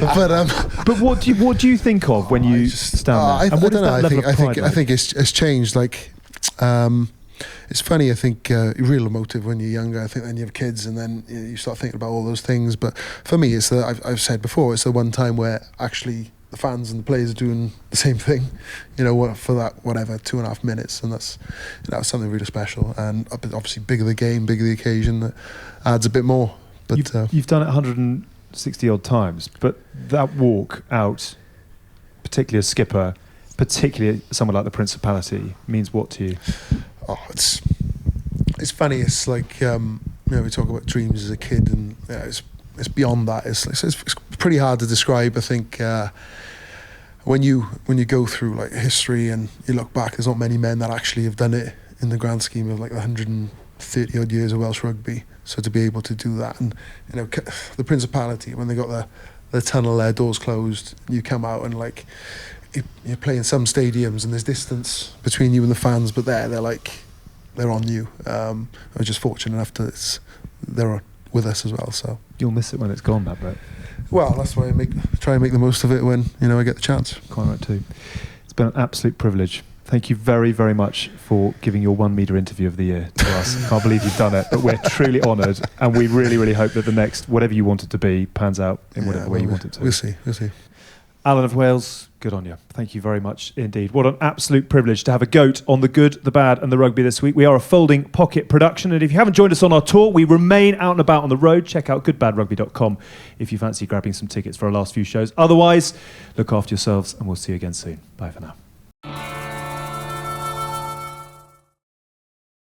Speaker 2: But what do you think of when you stand there?
Speaker 4: I don't know. I think it's changed. Like, It's funny, I think, real emotive when you're younger. I think then you have kids and then you start thinking about all those things. But for me, it's I've said before, it's the one time where actually the fans and the players are doing the same thing, for that, 2.5 minutes. And that's something really special. And obviously, bigger the game, bigger the occasion, that adds a bit more. But
Speaker 2: you've done it 160 odd times, but that walk out, particularly as skipper, particularly someone like the Principality, means what to you?
Speaker 4: Oh, it's funny. It's like we talk about dreams as a kid, and it's beyond that. It's pretty hard to describe. I think when you go through like history and you look back, there's not many men that actually have done it in the grand scheme of like the 130 odd years of Welsh rugby. So to be able to do that, and the Principality, when they got the tunnel, their doors closed, you come out and like. You play in some stadiums and there's distance between you and the fans, but they're on you. I was just fortunate enough that they're with us as well. So
Speaker 2: you'll miss it when it's gone, that bit.
Speaker 4: Well, that's why I try and make the most of it when I get the chance.
Speaker 2: Quite right too. It's been an absolute privilege. Thank you very, very much for giving your 1 metre interview of the year to us. Can't believe you've done it, but we're truly honoured, and we really, really hope that the next, whatever you want it to be, pans out in whatever way you want it to.
Speaker 4: We'll see.
Speaker 2: Alan of Wales, good on you. Thank you very much indeed. What an absolute privilege to have a goat on the good, the bad and the rugby this week. We are a folding pocket production, and if you haven't joined us on our tour, we remain out and about on the road. Check out goodbadrugby.com if you fancy grabbing some tickets for our last few shows. Otherwise, look after yourselves and we'll see you again soon. Bye for now.